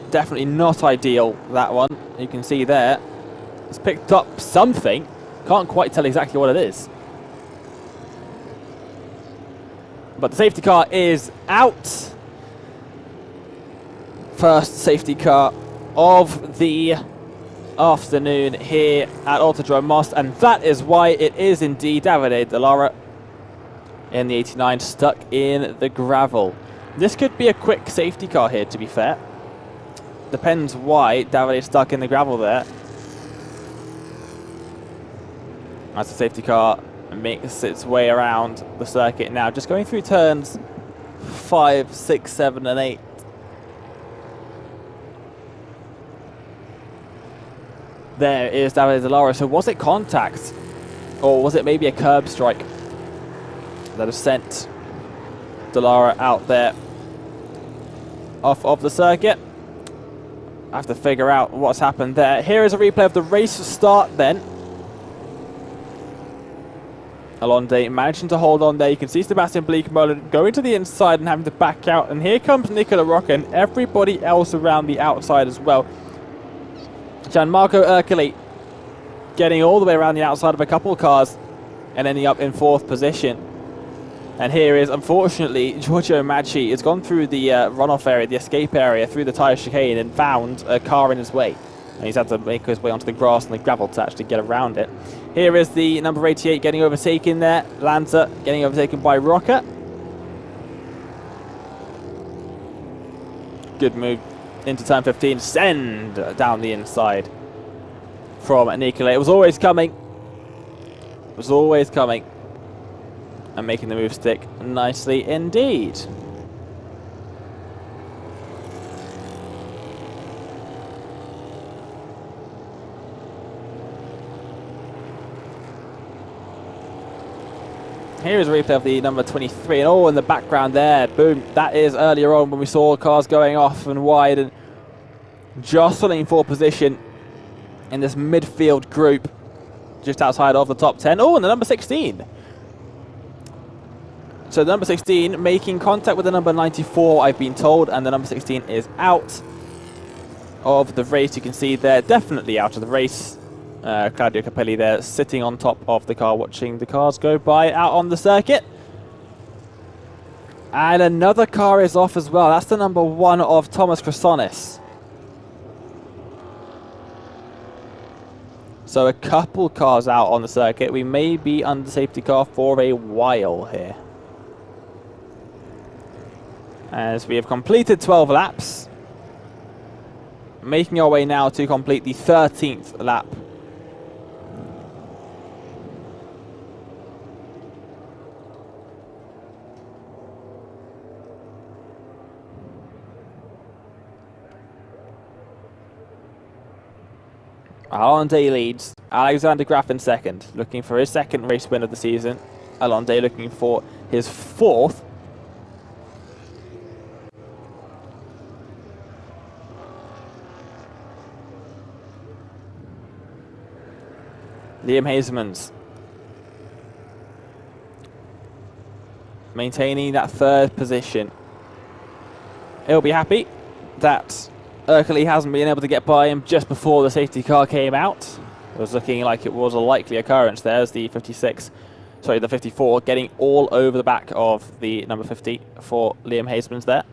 B: definitely not ideal, that one. You can see there, it's picked up something, can't quite tell exactly what it is. But the safety car is out. First safety car of the afternoon here at Autodrom Most, and that is why it is indeed Davide De Lara in the 89 stuck in the gravel. This could be a quick safety car here, to be fair. Depends why Davide is stuck in the gravel there. As the safety car makes its way around the circuit now, just going through turns 5, 6, 7 and 8. There is Davide De Lara. So was it contact? Or was it maybe a curb strike that has sent De Lara out there off of the circuit? I have to figure out what's happened there. Here is a replay of the race start then. Alonde managing to hold on there. You can see Sebastian Bleekemolen going to the inside and having to back out. And here comes Nicola Rocca and everybody else around the outside as well. Gianmarco Ercole getting all the way around the outside of a couple of cars and ending up in 4th position. And here is, unfortunately, Giorgio Maggi has gone through the runoff area, the escape area, through the tyre chicane and found a car in his way. And he's had to make his way onto the grass and the gravel to actually get around it. Here is the number 88 getting overtaken there. Lanza getting overtaken by Rocca. Good move into turn 15. Send down the inside from Nicola. It was always coming. It was always coming. And making the move stick nicely indeed. Here is a replay of the number 23, and oh, in the background there, boom, that is earlier on when we saw cars going off and wide and jostling for position in this midfield group just outside of the top 10. Oh, and the number 16. So the number 16 making contact with the number 94, I've been told, and the number 16 is out of the race. You can see they're definitely out of the race. Claudio Capelli there sitting on top of the car, watching the cars go by out on the circuit. And another car is off as well. That's the number 1 of Thomas Chrysonis. So a couple cars out on the circuit. We may be under safety car for a while here, as we have completed 12 laps, making our way now to complete the 13th lap. Alonde leads, Alexander Graf in second, looking for his 2nd race win of the season. Alonde looking for his 4th. Liam Hazelmans maintaining that 3rd position. He'll be happy that Ercole hasn't been able to get by him just before the safety car came out. It was looking like it was a likely occurrence there as the 54 getting all over the back of the number 50 for Liam Hazelmans there.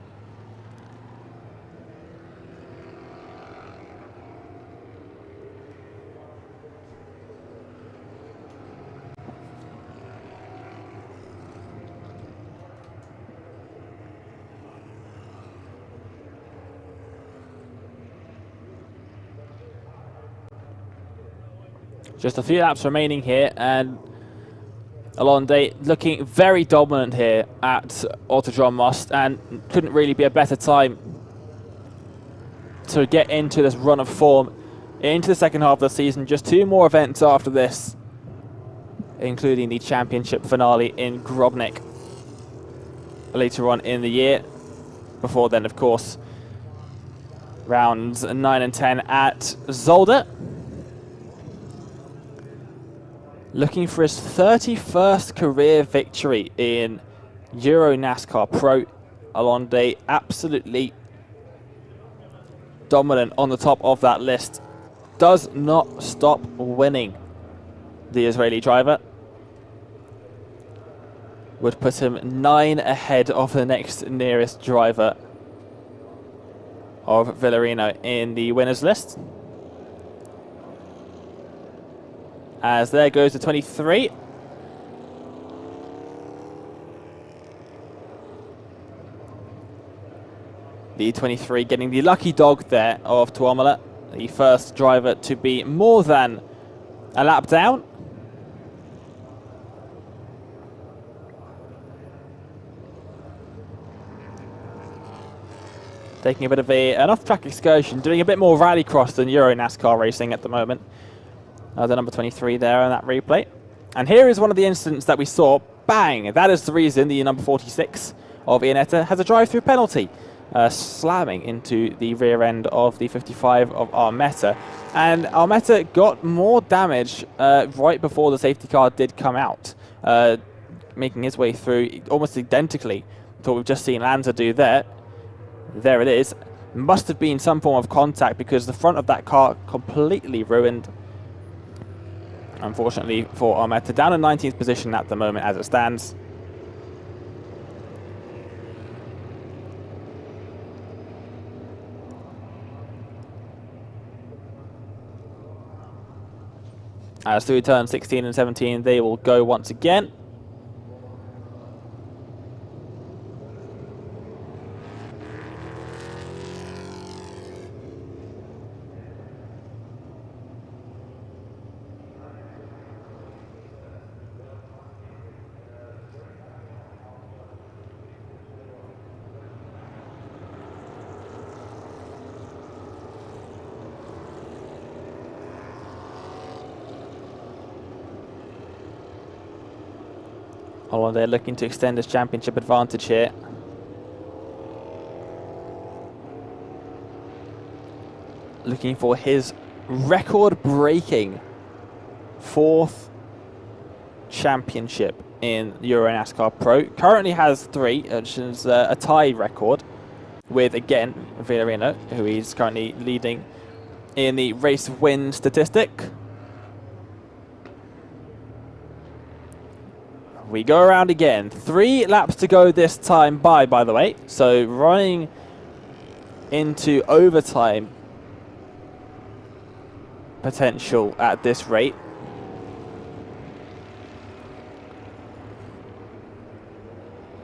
B: Just a few laps remaining here, and Alonde looking very dominant here at Autodrom Most, and couldn't really be a better time to get into this run of form into the 2nd half of the season. Just 2 more events after this, including the championship finale in Grobnik later on in the year. Before then, of course, rounds 9 and 10 at Zolder. Looking for his 31st career victory in EuroNASCAR Pro. Alonde absolutely dominant on the top of that list. Does not stop winning. The Israeli driver would put him 9 ahead of the next nearest driver of Villarino in the winners list. as there goes the 23. The 23 getting the lucky dog there of Tuomala, the first driver to be more than a lap down. Taking a bit of an off-track excursion, doing a bit more rallycross than EuroNASCAR racing at the moment. The number 23 there on that replay. And here is one of the incidents that we saw. Bang! That is the reason the number 46 of Iannetta has a drive-through penalty, slamming into the rear end of the 55 of Armetta. And Armetta got more damage right before the safety car did come out, making his way through almost identically to what we've just seen Lanza do there. There it is. Must have been some form of contact because the front of that car completely ruined. Unfortunately for Armetta, down in 19th position at the moment as it stands. As through turn 16 and 17, they will go once again. They're looking to extend his championship advantage here. Looking for his record-breaking 4th championship in EuroNASCAR Pro. Currently has 3, which is a tie record with, again, Villarino, who he's currently leading in the race win statistic. We go around again. 3 laps to go this time by the way. So running into overtime potential at this rate.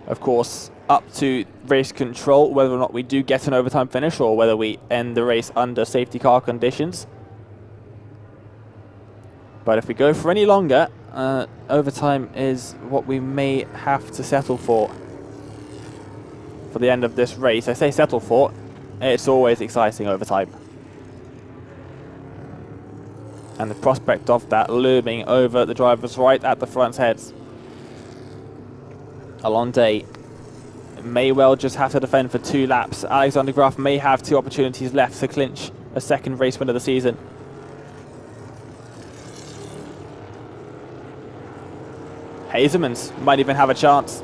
B: Of course, up to race control, whether or not we do get an overtime finish or whether we end the race under safety car conditions. But if we go for any longer, overtime is what we may have to settle for the end of this race. I say settle for, it's always exciting overtime. And the prospect of that looming over the drivers right at the front's heads. Alonde may well just have to defend for 2 laps. Alexander Graf may have 2 opportunities left to clinch a second race win of the season. Hazelmans might even have a chance.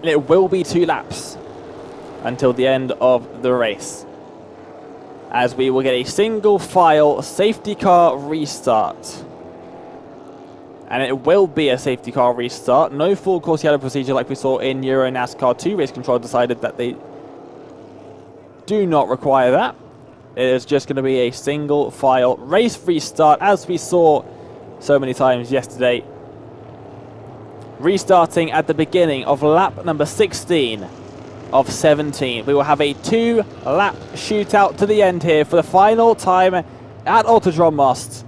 B: It will be 2 laps until the end of the race, as we will get a single file safety car restart. And it will be a safety car restart. No full course yellow procedure like we saw in EuroNASCAR 2. Race Control decided that they do not require that. It is just going to be a single file race restart, as we saw so many times yesterday. Restarting at the beginning of lap number 16 of 17. We will have a 2-lap shootout to the end here for the final time at Autodrom Most.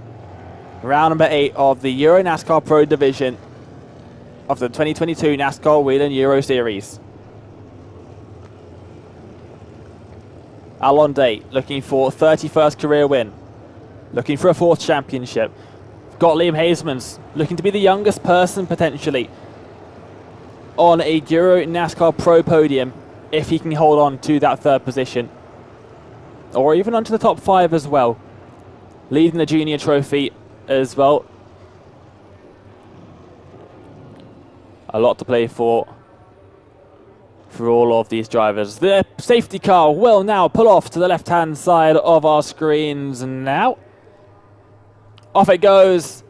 B: Round number 8 of the EuroNASCAR Pro Division of the 2022 NASCAR Whelen Euro Series. Alonde looking for 31st career win. Looking for a 4th championship. Got Liam Hazelmans looking to be the youngest person potentially on a EuroNASCAR Pro podium if he can hold on to that 3rd position. Or even onto the top 5 as well. Leading the junior trophy as well. A lot to play for all of these drivers. The safety car will now pull off to the left-hand side of our screens now. Off it goes.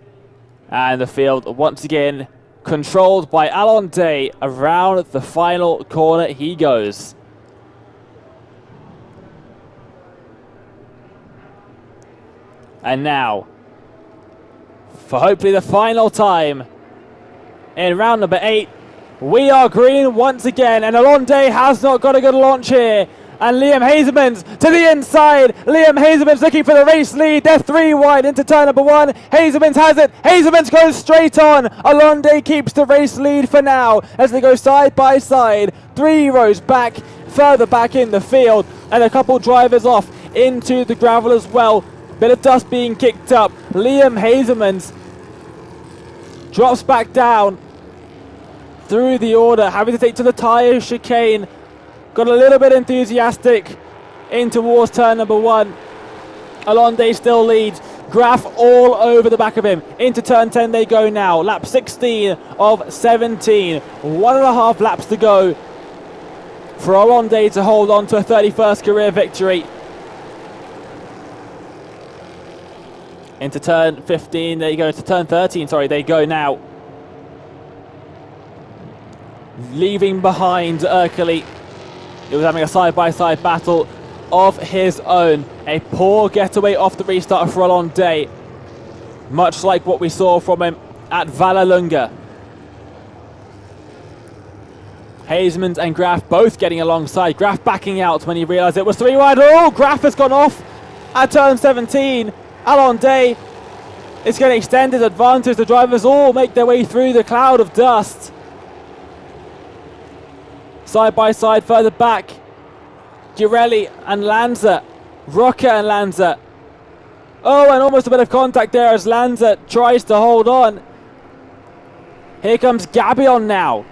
B: And the field once again controlled by Alonde. Around the final corner he goes. And now, for hopefully the final time in round number 8, we are green once again, and Alonde has not got a good launch here. And Liam Hazemans to the inside. Liam Hazemans looking for the race lead. They're 3 wide into turn number 1. Hazemans has it. Hazemans goes straight on. Alonde keeps the race lead for now as they go side by side. 3 rows back, further back in the field, and a couple drivers off into the gravel as well. Bit of dust being kicked up. Liam Hazemans drops back down through the order, having to take to the tyre chicane. Got a little bit enthusiastic in towards turn number 1. Alonde still leads. Graf all over the back of him. Into turn 10 they go now. Lap 16 of 17. 1.5 laps to go for Alonde to hold on to a 31st career victory. Into turn 15, there you go, to turn 13, sorry, they go now. Leaving behind Erkeli. He was having a side-by-side battle of his own. A poor getaway off the restart for Alonde, much like what we saw from him at Vallelunga. Hazemans and Graf both getting alongside. Graf backing out when he realised it was 3 wide. Oh, Graf has gone off at turn 17. Alonde is getting extended advantage. The drivers all make their way through the cloud of dust. Side by side further back, Girelli and Lanza, Roca and Lanza. Oh, and almost a bit of contact there as Lanza tries to hold on. Here comes Gabion now.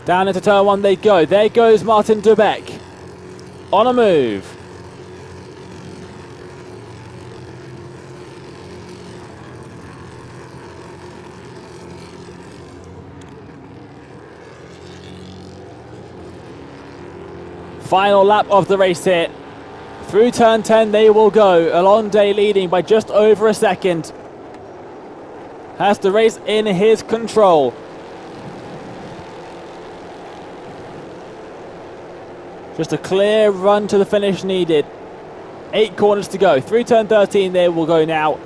B: Down into turn 1 they go. There goes Martin Dubeck on a move. Final lap of the race here. Through turn 10 they will go. Alonde leading by just over a second. Has the race in his control. Just a clear run to the finish needed. 8 corners to go. Through turn 13 they will go now.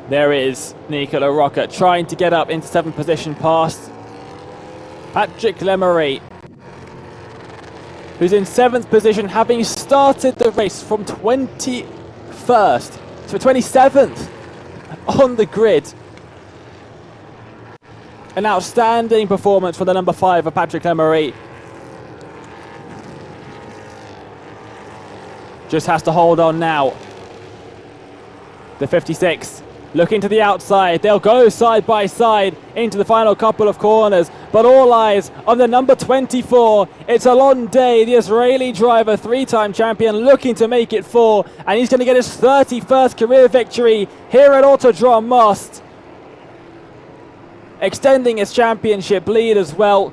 B: There is Nicola Rocca trying to get up into 7th position past Patrick Lemery, who's in 7th position, having started the race from 21st to 27th on the grid. An outstanding performance for the number 5 of Patrick Lemery. Just has to hold on now. The 56 looking to the outside. They'll go side by side into the final couple of corners, but all eyes on the number 24. It's Alonde, the Israeli driver, 3-time champion, looking to make it 4, and he's going to get his 31st career victory here at Autodrom Most, extending his championship lead as well.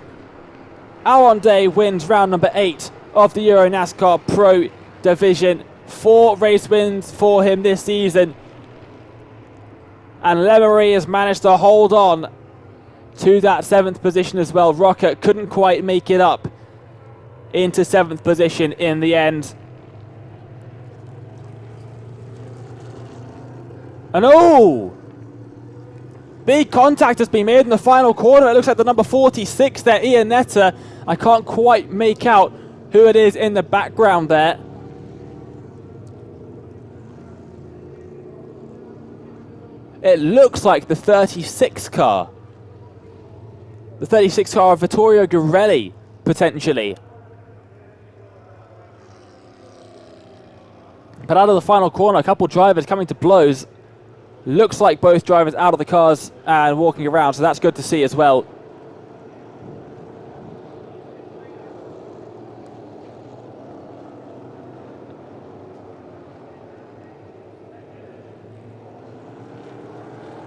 B: Alonde wins round number 8 of the EuroNASCAR Pro Division. 4 race wins for him this season, and Lemery has managed to hold on to that 7th position as well. Rocca couldn't quite make it up into 7th position in the end. And oh, big contact has been made in the final corner. It looks like the number 46 there, Ian Netta. I can't quite make out who it is in the background there. It looks like the 36 car. The 36 car of Vittorio Girelli, potentially. But out of the final corner, a couple drivers coming to blows. Looks like both drivers out of the cars and walking around, so that's good to see as well.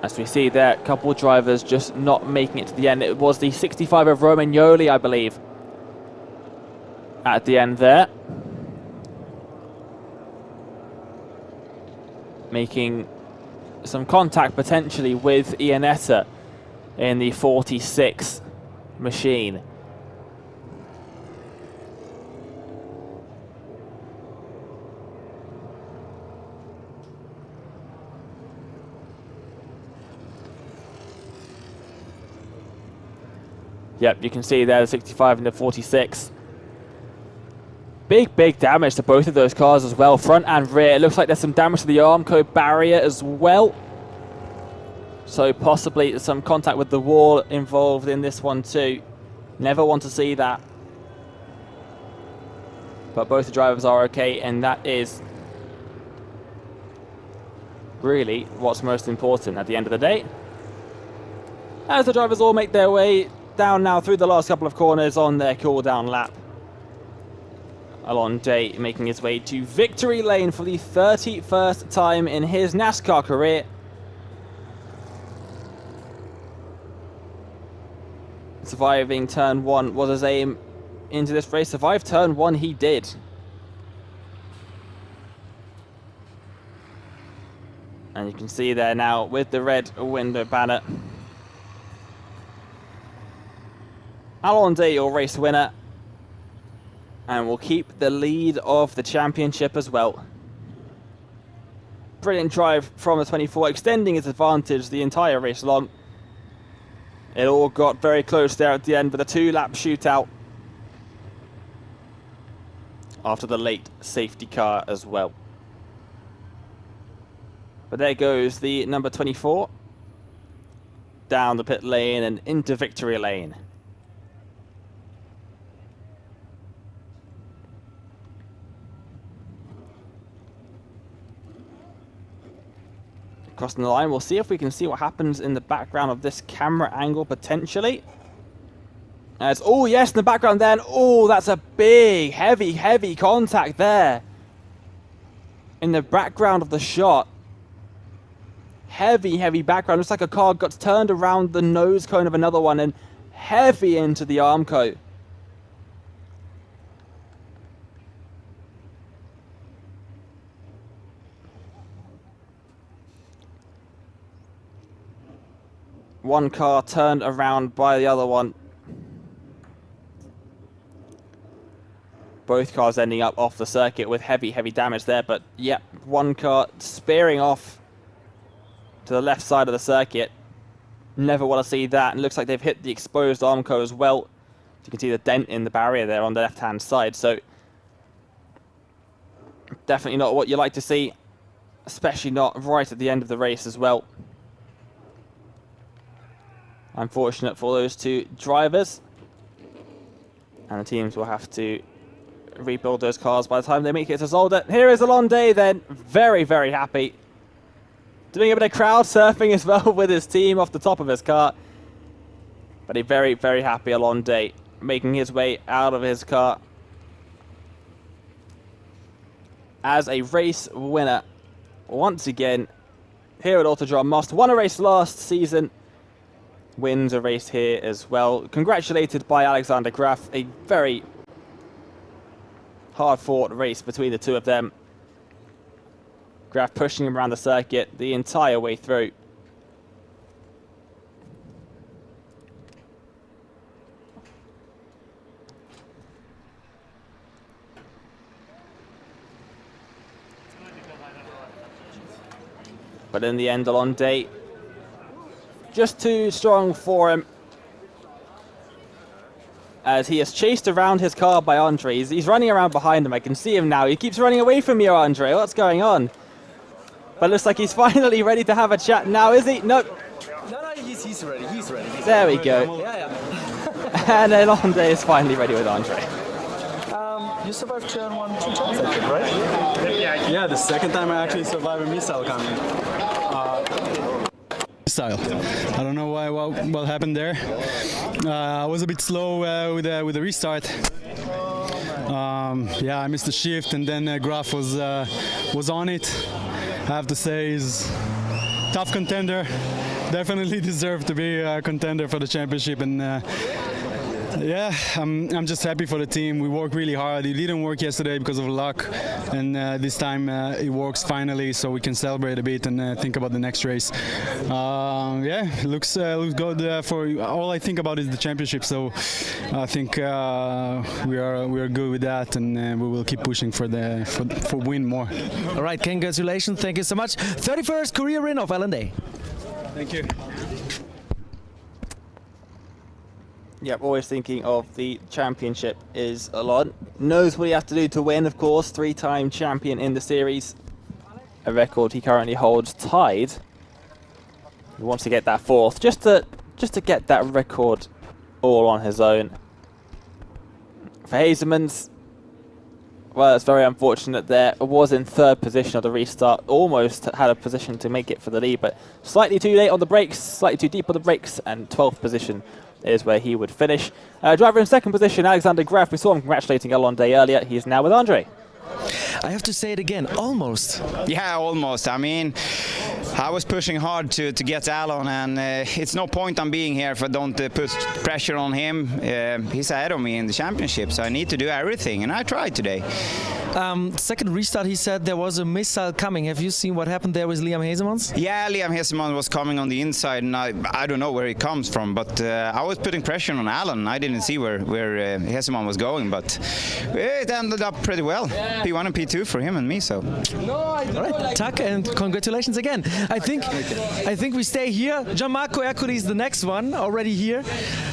B: As we see there, a couple of drivers just not making it to the end. It was the 65 of Romagnoli, I believe, at the end there. making some contact potentially with Ionetta in the 46 machine. Yep, you can see there the 65 and the 46. Big damage to both of those cars as well, front and rear. It looks like there's some damage to the Armco barrier as well. So possibly some contact with the wall involved in this one too. Never want to see that. But both the drivers are okay, and that is really what's most important at the end of the day. As the drivers all make their way down now through the last couple of corners on their cool-down lap. Alonde making his way to victory lane for the 31st time in his NASCAR career. Surviving turn 1 was his aim into this race. Survive turn 1 he did. And you can see there now with the red window banner. Alonde, your race winner, and will keep the lead of the championship as well. Brilliant drive from the 24, extending his advantage the entire race long. It all got very close there at the end with a 2-lap shootout after the late safety car as well. But there goes the number 24 down the pit lane and into victory lane. Crossing the line, we'll see if we can see what happens in the background of this camera angle potentially. As, oh yes, in the background then, oh that's a big, heavy contact there. In the background of the shot. Heavy background, looks like a car got turned around the nose cone of another one and heavy into the Armco. One car turned around by the other one. Both cars ending up off the circuit with heavy damage there, but yep, one car spearing off to the left side of the circuit. Never want to see that, and looks like they've hit the exposed Armco as well. You can see the dent in the barrier there on the left-hand side, so definitely not what you like to see, especially not right at the end of the race as well. Unfortunate for those two drivers. And the teams will have to rebuild those cars by the time they make it to Zolder. Here is Alonde then, very happy. Doing a bit of crowd surfing as well with his team off the top of his car. But a very happy Alonde making his way out of his car as a race winner. Once again, here at Autodrom Most. Won a race last season. Wins a race here as well. Congratulated by Alexander Graf. A very hard-fought race between the two of them. Graf pushing him around the circuit the entire way through. But in the end, Alonde just too strong for him, as he is chased around his car by Andre. He's running around behind him. I can see him now. He keeps running away from you, Andre. What's going on? But it looks like he's finally ready to have a chat now, is he? No,
K: he's ready. He's ready.
B: There we go. And then Alonde is finally ready with Andre.
K: You survived turn 1 2 times, I think, right?
F: Yeah, the second time I actually survived a missile coming. Style. I don't know what happened there. I was a bit slow with the restart. Yeah, I missed the shift, and then Graf was on it. I have to say, he's tough contender. Definitely deserved to be a contender for the championship, and Yeah, I'm just happy for the team. We work really hard. It didn't work yesterday because of luck, and this time it works finally, so we can celebrate a bit and think about the next race. Yeah, looks good. For all I think about is the championship, so I think we are good with that, and we will keep pushing for win more.
C: All right, congratulations. Thank you so much. 31st career win of Whelen Day.
F: Thank you.
B: Yep, always thinking of the championship is a lot. Knows what he has to do to win, of course. 3-time champion in the series. A record he currently holds tied. He wants to get that 4th, just to get that record all on his own. For Hazeman's, well, it's very unfortunate there. Was in 3rd position of the restart. Almost had a position to make it for the lead, but slightly too late on the brakes, slightly too deep on the brakes, and 12th position is where he would finish. Driver in 2nd position, Alexander Graf. We saw him congratulating Whelen Day earlier. He's now with Andre.
C: I have to say it again, almost.
H: Yeah, almost. I mean, I was pushing hard to get Alan, and it's no point on being here if I don't put pressure on him. He's ahead of me in the championship, so I need to do everything, and I tried today.
C: Second restart, he said there was a missile coming. Have you seen what happened there with Liam Hasemans?
H: Yeah, Liam Hasemans was coming on the inside, and I don't know where he comes from, but I was putting pressure on Alan. I didn't see where Hasemans was going, but it ended up pretty well. P1 and P2 for him and me, so.
C: All right, Tuck, and congratulations again. I think we stay here. Gianmarco Ercoli is the next one, already here.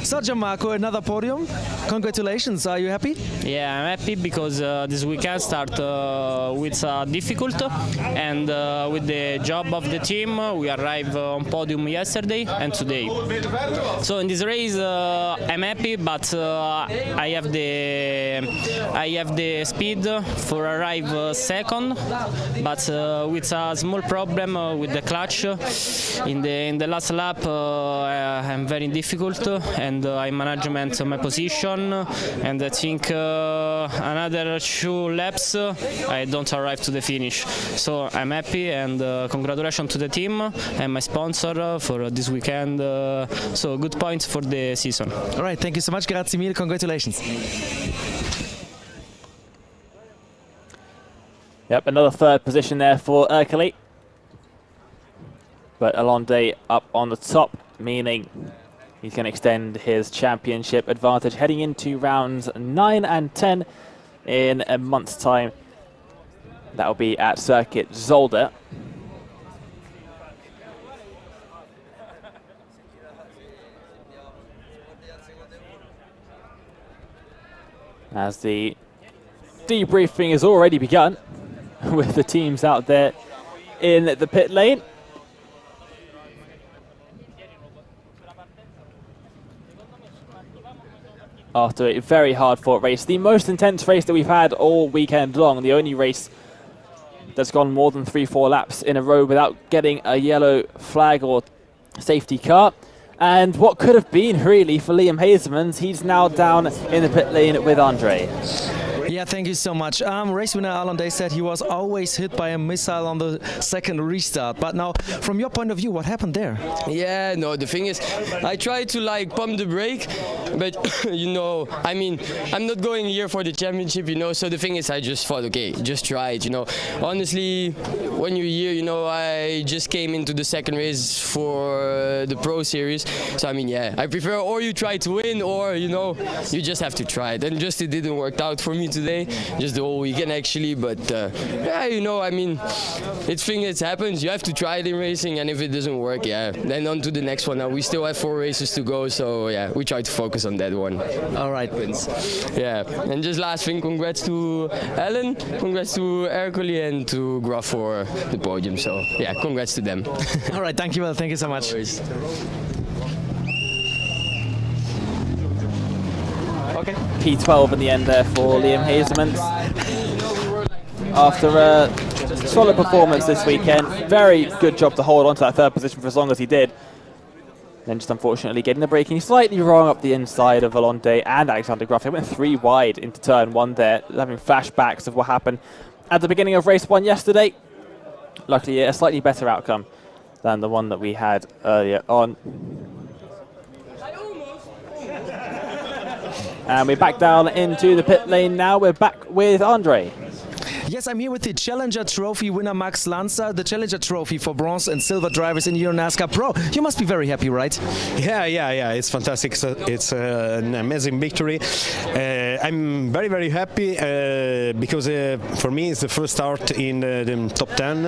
C: So Gianmarco, another podium. Congratulations. Are you happy?
L: Yeah, I'm happy because this weekend start with difficult, and with the job of the team, we arrived on podium yesterday and today. So in this race, I'm happy, but I have the speed for arrive second, but with a small problem with the clutch. In the last lap, I'm very difficult, and I management my position, and I think another 2 laps I don't arrive to the finish. So I'm happy, and congratulations to the team and my sponsor for this weekend. So good points for the season.
C: All right, thank you so much. Grazie mille. Congratulations.
B: Yep, another 3rd position there for Ercoli. But Whelen Day up on the top, meaning he's going to extend his championship advantage heading into rounds 9 and 10 in a month's time. That'll be at Circuit Zolder. As the debriefing has already begun with the teams out there in the pit lane. After a very hard-fought race, the most intense race that we've had all weekend long, the only race that's gone more than 3-4 laps in a row without getting a yellow flag or safety car. And what could have been really for Liam Hasemans, he's now down in the pit lane with Andre.
C: Yeah, thank you so much. Race winner Whelen Day said he was always hit by a missile on the 2nd restart. But now, from your point of view, what happened there?
G: Yeah, no, the thing is, I tried to pump the brake, but I mean, I'm not going here for the championship, so the thing is, I just thought, okay, just try it, Honestly, when you're here, I just came into the 2nd race for the Pro Series, so I mean, yeah, I prefer or you try to win or, you just have to try it. And just it didn't work out for me today, just the whole weekend actually, but yeah, I mean, it happens, you have to try it in racing, and if it doesn't work, yeah, then on to the next one. Now we still have 4 races to go, so yeah, we try to focus on that one.
C: All right, Vince.
G: Yeah, and just last thing, congrats to Ellen, congrats to Ercoli and to Graf for the podium, so yeah, congrats to them.
C: All right, thank you, well, thank you so much.
B: Okay. P12 in the end there for Liam Hasemans. After a solid performance this weekend, very good job to hold on to that 3rd position for as long as he did. Then just unfortunately getting the braking slightly wrong up the inside of Whelen Day and Alexander Graf. They went 3 wide into turn 1 there, having flashbacks of what happened at the beginning of race 1 yesterday. Luckily, a slightly better outcome than the one that we had earlier on. And we're back down into the pit lane now. We're back with Andre.
C: Yes, I'm here with the Challenger Trophy winner Max Lanza, the Challenger Trophy for bronze and silver drivers in EuroNASCAR Pro. You must be very happy, right?
M: Yeah, it's fantastic. It's an amazing victory. I'm very happy because for me it's the first start in the top 10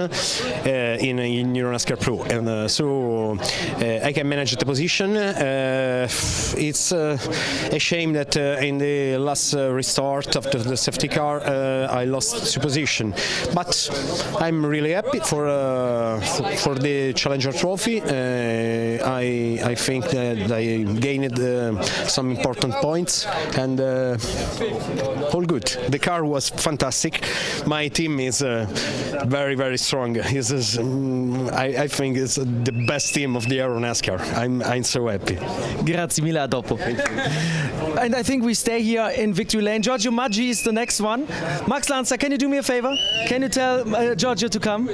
M: in EuroNASCAR Pro, and so I can manage the position. It's a shame that in the last restart of the safety car I lost two position, but I'm really happy for the Challenger Trophy. I think that I gained some important points, and all good. The car was fantastic. My team is very strong. I think it's the best team of the EuroNASCAR. I'm so happy.
C: Grazie mille, a dopo. And I think we stay here in victory lane. Giorgio Maggi is the next one. Max Lanza, can you do me a favor? Can you tell Giorgio to come?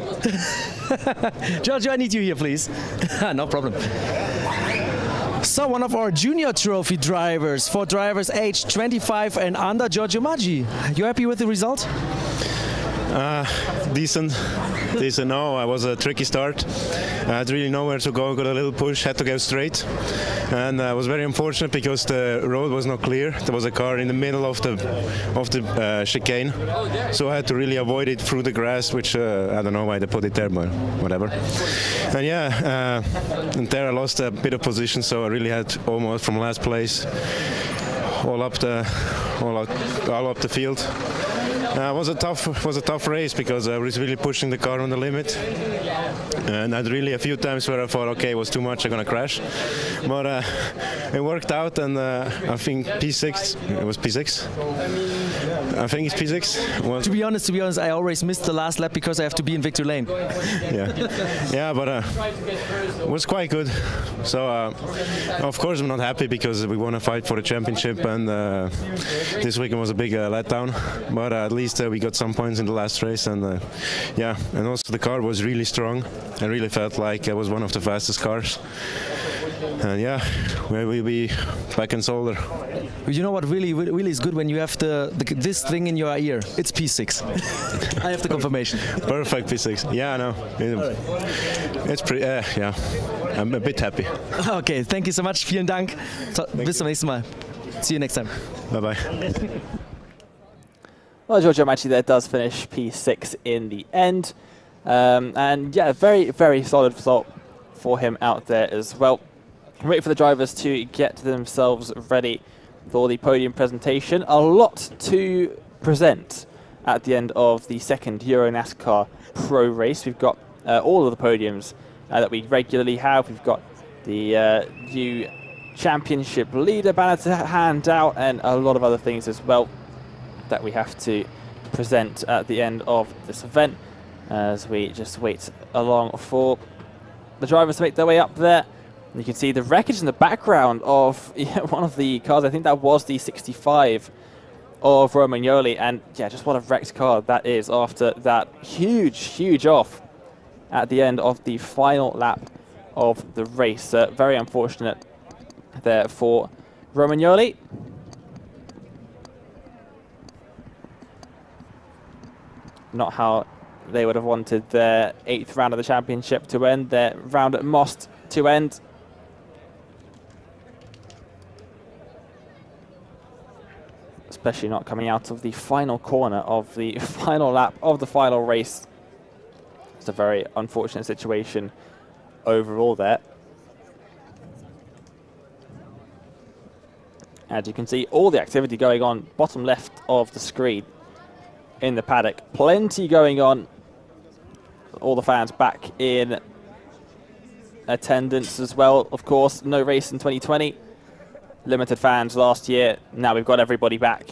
C: Giorgio, I need you here, please. No problem. So one of our junior trophy drivers, for drivers aged 25 and under, Giorgio Maggi. You happy with the result?
N: Decent. No, I was a tricky start. I had really nowhere to go, got a little push, had to go straight. And I was very unfortunate because the road was not clear. There was a car in the middle of the chicane. So I had to really avoid it through the grass, which I don't know why they put it there, but whatever. And yeah, and there I lost a bit of position, so I really had almost from last place all up the field. It was a tough race because I was really pushing the car on the limit, and I had really a few times where I thought, okay, it was too much, I'm gonna crash, but it worked out, and I think P6. It was P6. I think it's P6. Well,
C: to be honest, I always missed the last lap because I have to be in victory lane.
N: Yeah, but it was quite good. So of course I'm not happy because we want to fight for the championship, and this weekend was a big letdown. But at least we got some points in the last race, and yeah, and also the car was really strong. I really felt like it was one of the fastest cars. And yeah, we'll be back in Solder.
C: You know what really is good when you have this thing in your ear? It's P6. I have the confirmation.
N: Perfect P6. Yeah, I know. It's pretty. Yeah, I'm a bit happy.
C: Okay, thank you so much. Vielen Dank. So, bis zum nächsten Mal. See you next time.
N: Bye bye.
B: Well, Giorgio Maggi there does finish P6 in the end. And yeah, very solid result for him out there as well. Wait for the drivers to get themselves ready for the podium presentation. A lot to present at the end of the second EuroNASCAR Pro race. We've got all of the podiums that we regularly have. We've got the new championship leader banner to hand out, and a lot of other things as well that we have to present at the end of this event as we just wait along for the drivers to make their way up there. And you can see the wreckage in the background of one of the cars. I think that was the 65 of Romagnoli, and yeah, just what a wrecked car that is after that huge off at the end of the final lap of the race. Very unfortunate there for Romagnoli. Not how they would have wanted their 8th round of the championship to end, their round at Most to end. Especially not coming out of the final corner of the final lap of the final race. It's a very unfortunate situation overall there. As you can see, all the activity going on bottom left of the screen in the paddock. Plenty going on. All the fans back in attendance as well, of course. No race in 2020. Limited fans last year. Now we've got everybody back.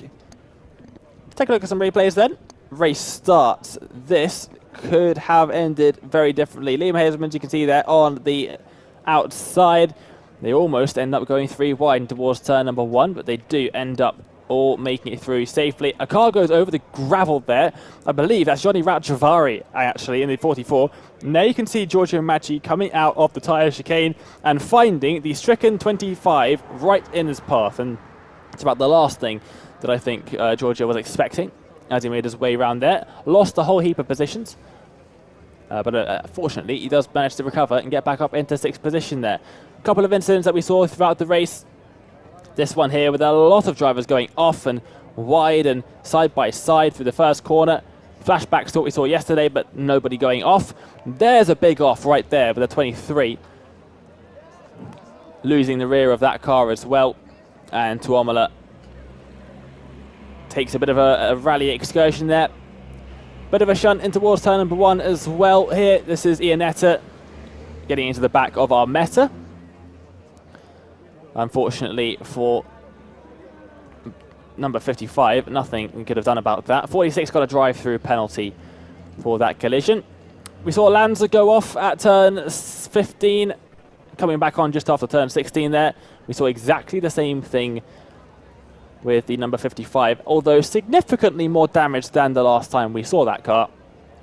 B: Take a look at some replays then. Race starts. This could have ended very differently. Liam Hazelman, you can see there on the outside. They almost end up going 3 wide towards turn number 1, but they do end up all making it through safely. A car goes over the gravel there. I believe that's Johnny Ratchavari, actually, in the 44. Now you can see Giorgio Maggi coming out of the tyre chicane and finding the stricken 25 right in his path. And It's about the last thing that I think Giorgio was expecting as he made his way around there. Lost a whole heap of positions. But fortunately, he does manage to recover and get back up into 6th position there. A couple of incidents that we saw throughout the race. This one here with a lot of drivers going off and wide and side by side through the first corner. Flashbacks to what we saw yesterday, but nobody going off. There's a big off right there with a 23. Losing the rear of that car as well. And Tuomola takes a bit of a rally excursion there. Bit of a shunt in towards turn number 1 as well here. This is Iannetta getting into the back of our Meta. Unfortunately for number 55, nothing we could have done about that. 46 got a drive-through penalty for that collision. We saw Lanza go off at turn 15, coming back on just after turn 16 there. We saw exactly the same thing with the number 55, although significantly more damage than the last time we saw that car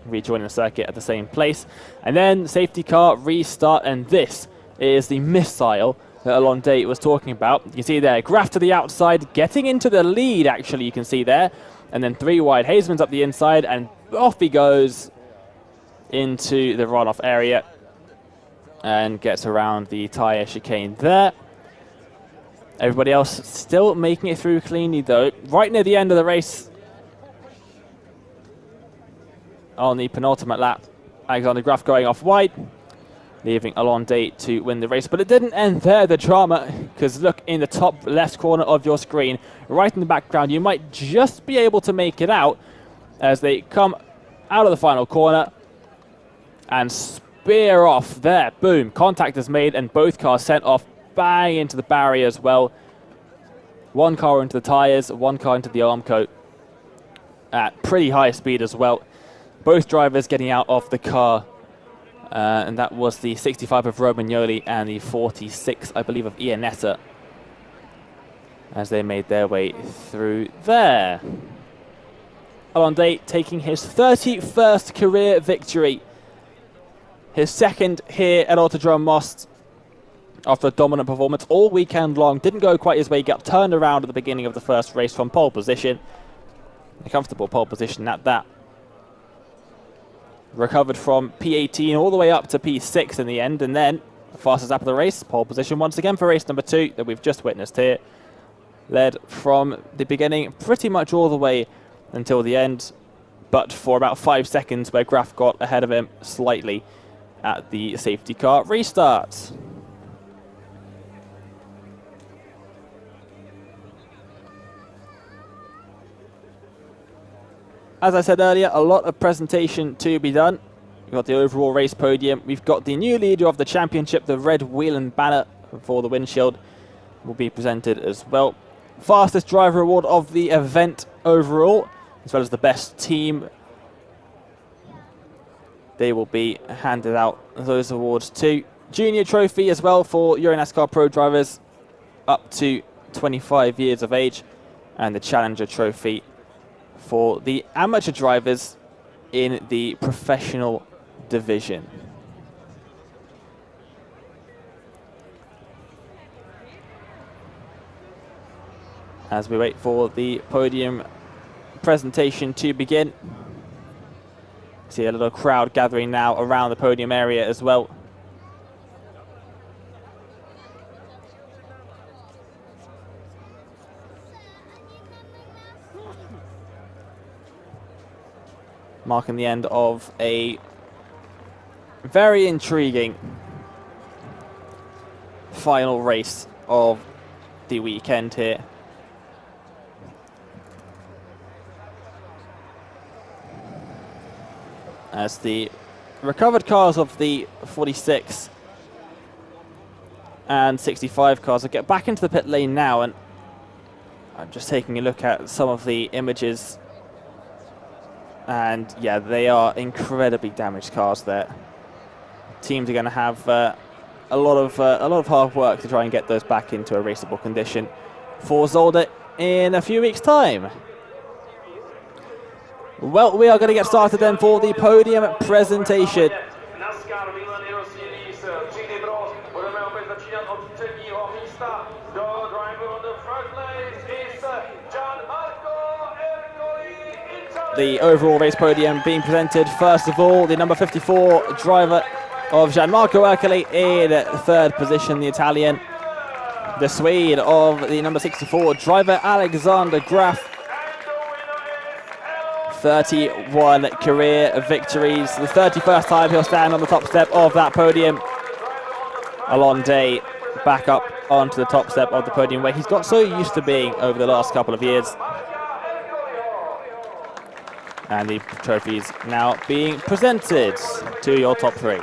B: rejoining the circuit at the same place. And then safety car, restart, and this is the missile that Alonde was talking about. You can see there, Graf to the outside, getting into the lead, actually, you can see there. And then 3 wide, Hazeman's up the inside, and off he goes into the runoff area and gets around the tyre chicane there. Everybody else still making it through cleanly, though. Right near the end of the race, on the penultimate lap, Alexander Graf going off wide, leaving Alonde to win the race. But it didn't end there, the drama, because look in the top left corner of your screen, right in the background, you might just be able to make it out as they come out of the final corner and spear off there. Boom, contact is made and both cars sent off, bang into the barrier as well. One car into the tyres, one car into the arm coat at pretty high speed as well. Both drivers getting out of the car. And that was the 65 of Romagnoli and the 46, I believe, of Iannetta as they made their way through there. Alonde taking his 31st career victory. His second here at Autodrom Most after a dominant performance all weekend long. Didn't go quite his way. Got turned around at the beginning of the first race from pole position. A comfortable pole position at that. Recovered from P18 all the way up to P6 in the end, and then the fastest lap of the race, pole position once again for race number 2 that we've just witnessed here. Led from the beginning pretty much all the way until the end, but for about 5 seconds where Graf got ahead of him slightly at the safety car restart. As I said earlier, a lot of presentation to be done. We've got the overall race podium. We've got the new leader of the championship, the red Whelen banner for the windshield, will be presented as well. Fastest driver award of the event overall, as well as the best team. They will be handed out those awards too. Junior trophy as well for EuroNASCAR Pro drivers up to 25 years of age, and the Challenger trophy for the amateur drivers in the professional division. As we wait for the podium presentation to begin. See a little crowd gathering now around the podium area as well. Marking the end of a very intriguing final race of the weekend here. As the recovered cars of the 46 and 65 cars will get back into the pit lane now, and I'm just taking a look at some of the images. And yeah, they are incredibly damaged cars there. Teams are going to have a lot of hard work to try and get those back into a raceable condition for Zolder in a few weeks' time. Well, we are going to get started then for the podium presentation.
O: NASCAR Whelen Euro Series třídy Pro. Budeme opět začínat od třetího místa. The driver on the first place is
B: the overall race podium being presented. First of all, the number 54 driver of Gianmarco Ercoli in third position, the Italian. The Swede of the number 64 driver, Alexander Graf. 31 career victories. The 31st time he'll stand on the top step of that podium. A long day back up onto the top step of the podium where he's got so used to being over the last couple of years. And the trophies now being presented to your top three.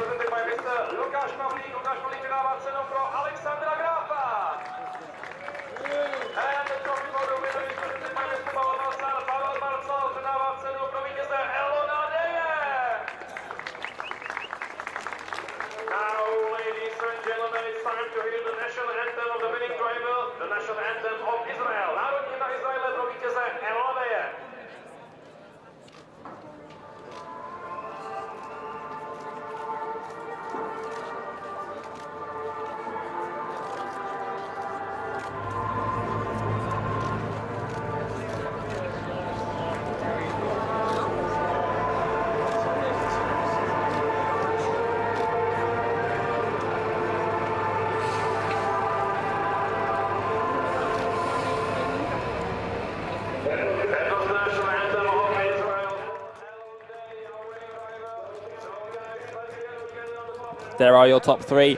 B: There are your top three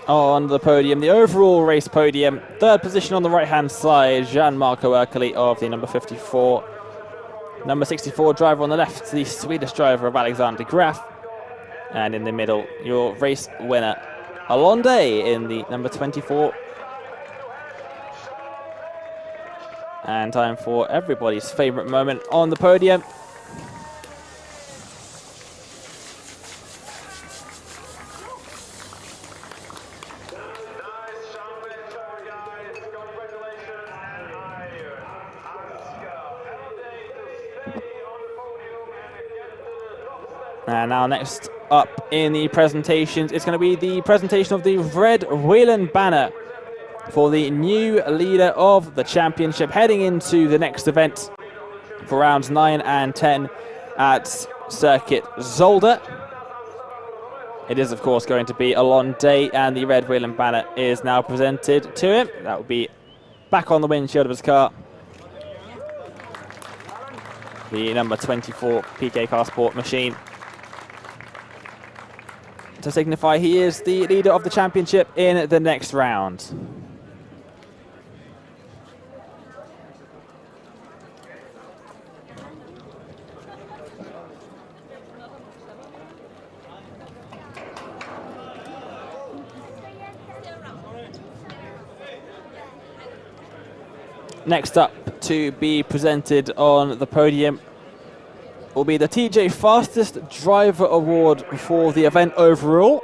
B: on the podium. The overall race podium, third position on the right-hand side, Gianmarco Ercoli of the number 54. Number 64 driver on the left, the Swedish driver of Alexander Graf. And in the middle, your race winner, a long day in the number 24. And time for everybody's favorite moment on the podium. And now next up in the presentations, it's going to be the presentation of the red Whelen banner for the new leader of the championship heading into the next event for rounds 9 and 10 at Circuit Zolder. It is, of course, going to be a long day, and the red Whelen banner is now presented to him. That will be back on the windshield of his car. The number 24 PK Car Sport machine, to signify he is the leader of the championship in the next round. Next up to be presented on the podium will be the TJ Fastest Driver Award for the event overall.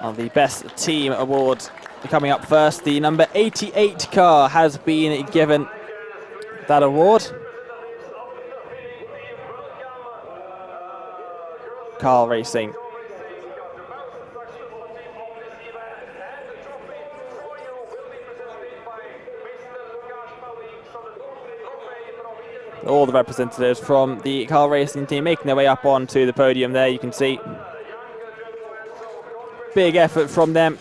B: And the Best Team Award coming up first. The number 88 car has been given that award. Carl Racing. All the representatives from the Carl Racing team making their way up onto the podium there, you can see. Big effort from them.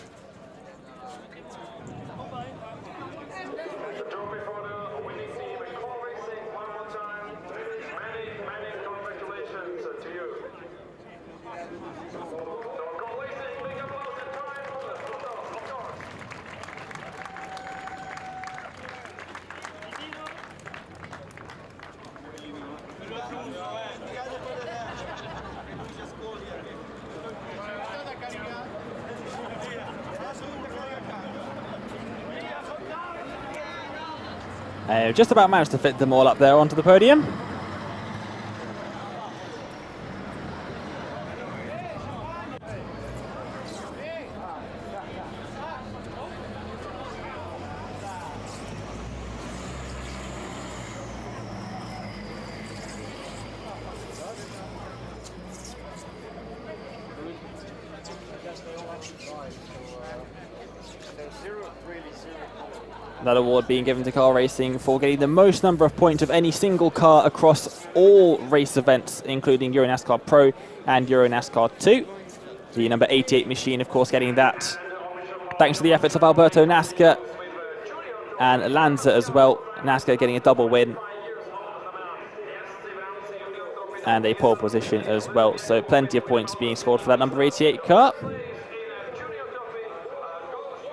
B: Just about managed to fit them all up there onto the podium. That award being given to car racing for getting the most number of points of any single car across all race events, including EuroNASCAR Pro and EuroNASCAR 2. The number 88 machine, of course, getting that thanks to the efforts of Alberto Nasca and Lanza as well. Nasca getting a double win and a pole position as well. So plenty of points being scored for that number 88 car.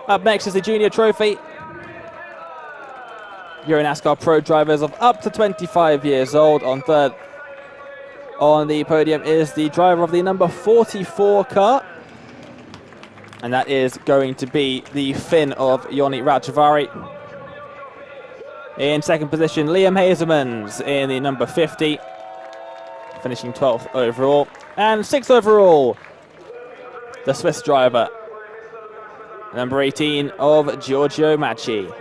B: Up next is the Junior Trophy. EuroNASCAR Pro drivers of up to 25 years old. On third on the podium is the driver of the number 44 car. And that is going to be the Finn of Joni Rajavari. In second position, Liam Hazemans in the number 50, finishing 12th overall. And 6th overall, the Swiss driver, number 18 of Giorgio Macchi.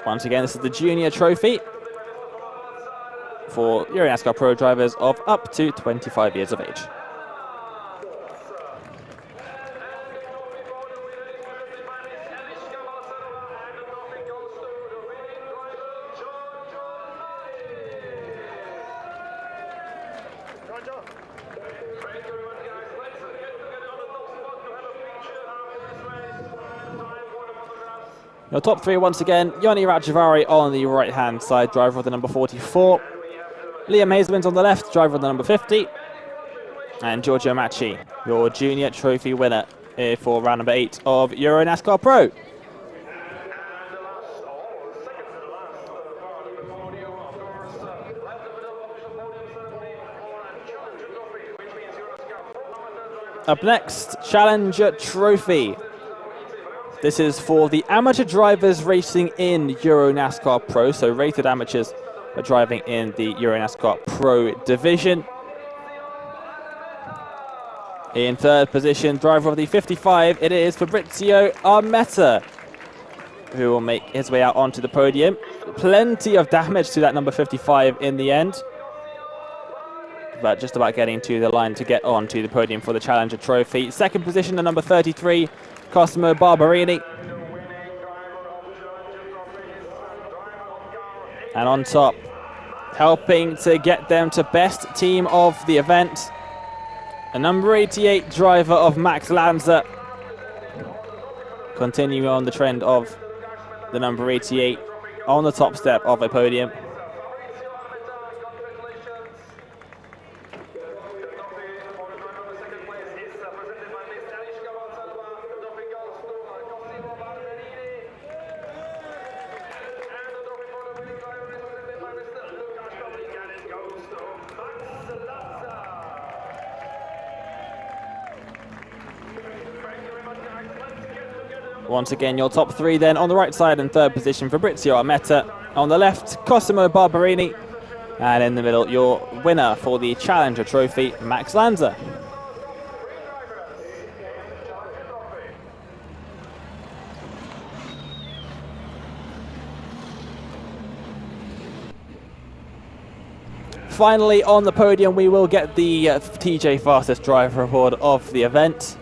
B: Once again, this is the Junior Trophy for EuroNASCAR Pro drivers of up to 25 years of age. Your top three once again, Joni Rajavari on the right-hand side, driver of the number 44. Liam Hazemans on the left, driver of the number 50. And Giorgio Macchi, your Junior Trophy winner for round number 8 of EuroNASCAR Pro. Up next, Challenger Trophy. This is for the amateur drivers racing in EuroNASCAR Pro, so rated amateurs are driving in the EuroNASCAR Pro division. In third position, driver of the 55, it is Fabrizio Armetta, who will make his way out onto the podium. Plenty of damage to that number 55 in the end, but just about getting to the line to get onto the podium for the Challenger Trophy. Second position, the number 33, Cosimo Barberini. And on top, helping to get them to best team of the event, a number 88 driver of Max Lanza. Continuing on the trend of the number 88 on the top step of a podium. Once again, your top three then on the right side in third position, Fabrizio Armetta. On the left, Cosimo Barberini. And in the middle, your winner for the Challenger Trophy, Max Lanza. Finally, on the podium, we will get the TJ Fastest Driver Award of the event.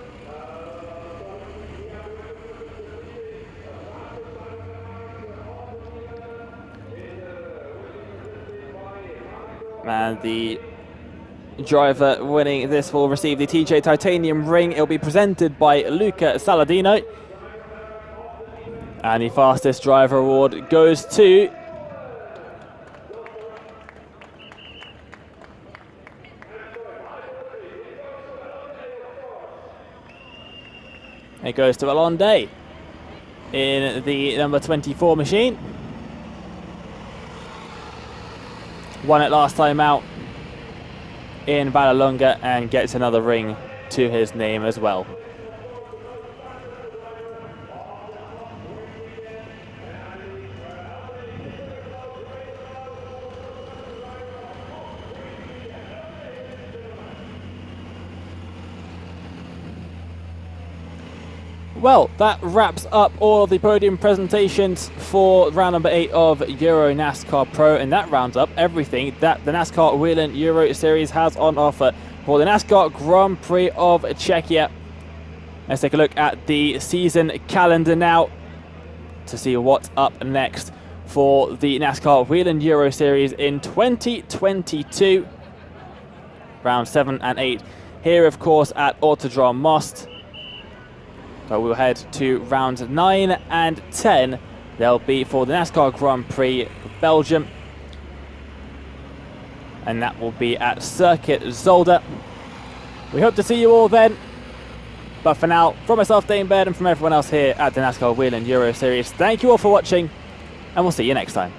B: And the driver winning this will receive the TJ Titanium ring. It will be presented by Luca Saladino. And the Fastest Driver Award goes to Alonde in the number 24 machine. Won it last time out in Vallelunga and gets another ring to his name as well. Well, that wraps up all of the podium presentations for round number 8 of EuroNASCAR Pro, and that rounds up everything that the NASCAR Whelen Euro Series has on offer for the NASCAR Grand Prix of Czechia. Let's take a look at the season calendar now to see what's up next for the NASCAR Whelen Euro Series in 2022. Round 7 and 8 here, of course, at Autodrom Most. But we'll head to rounds 9 and 10. They'll be for the NASCAR Grand Prix of Belgium. And that will be at Circuit Zolder. We hope to see you all then. But for now, from myself, Dane Baird, and from everyone else here at the NASCAR Whelen Euro Series, thank you all for watching, and we'll see you next time.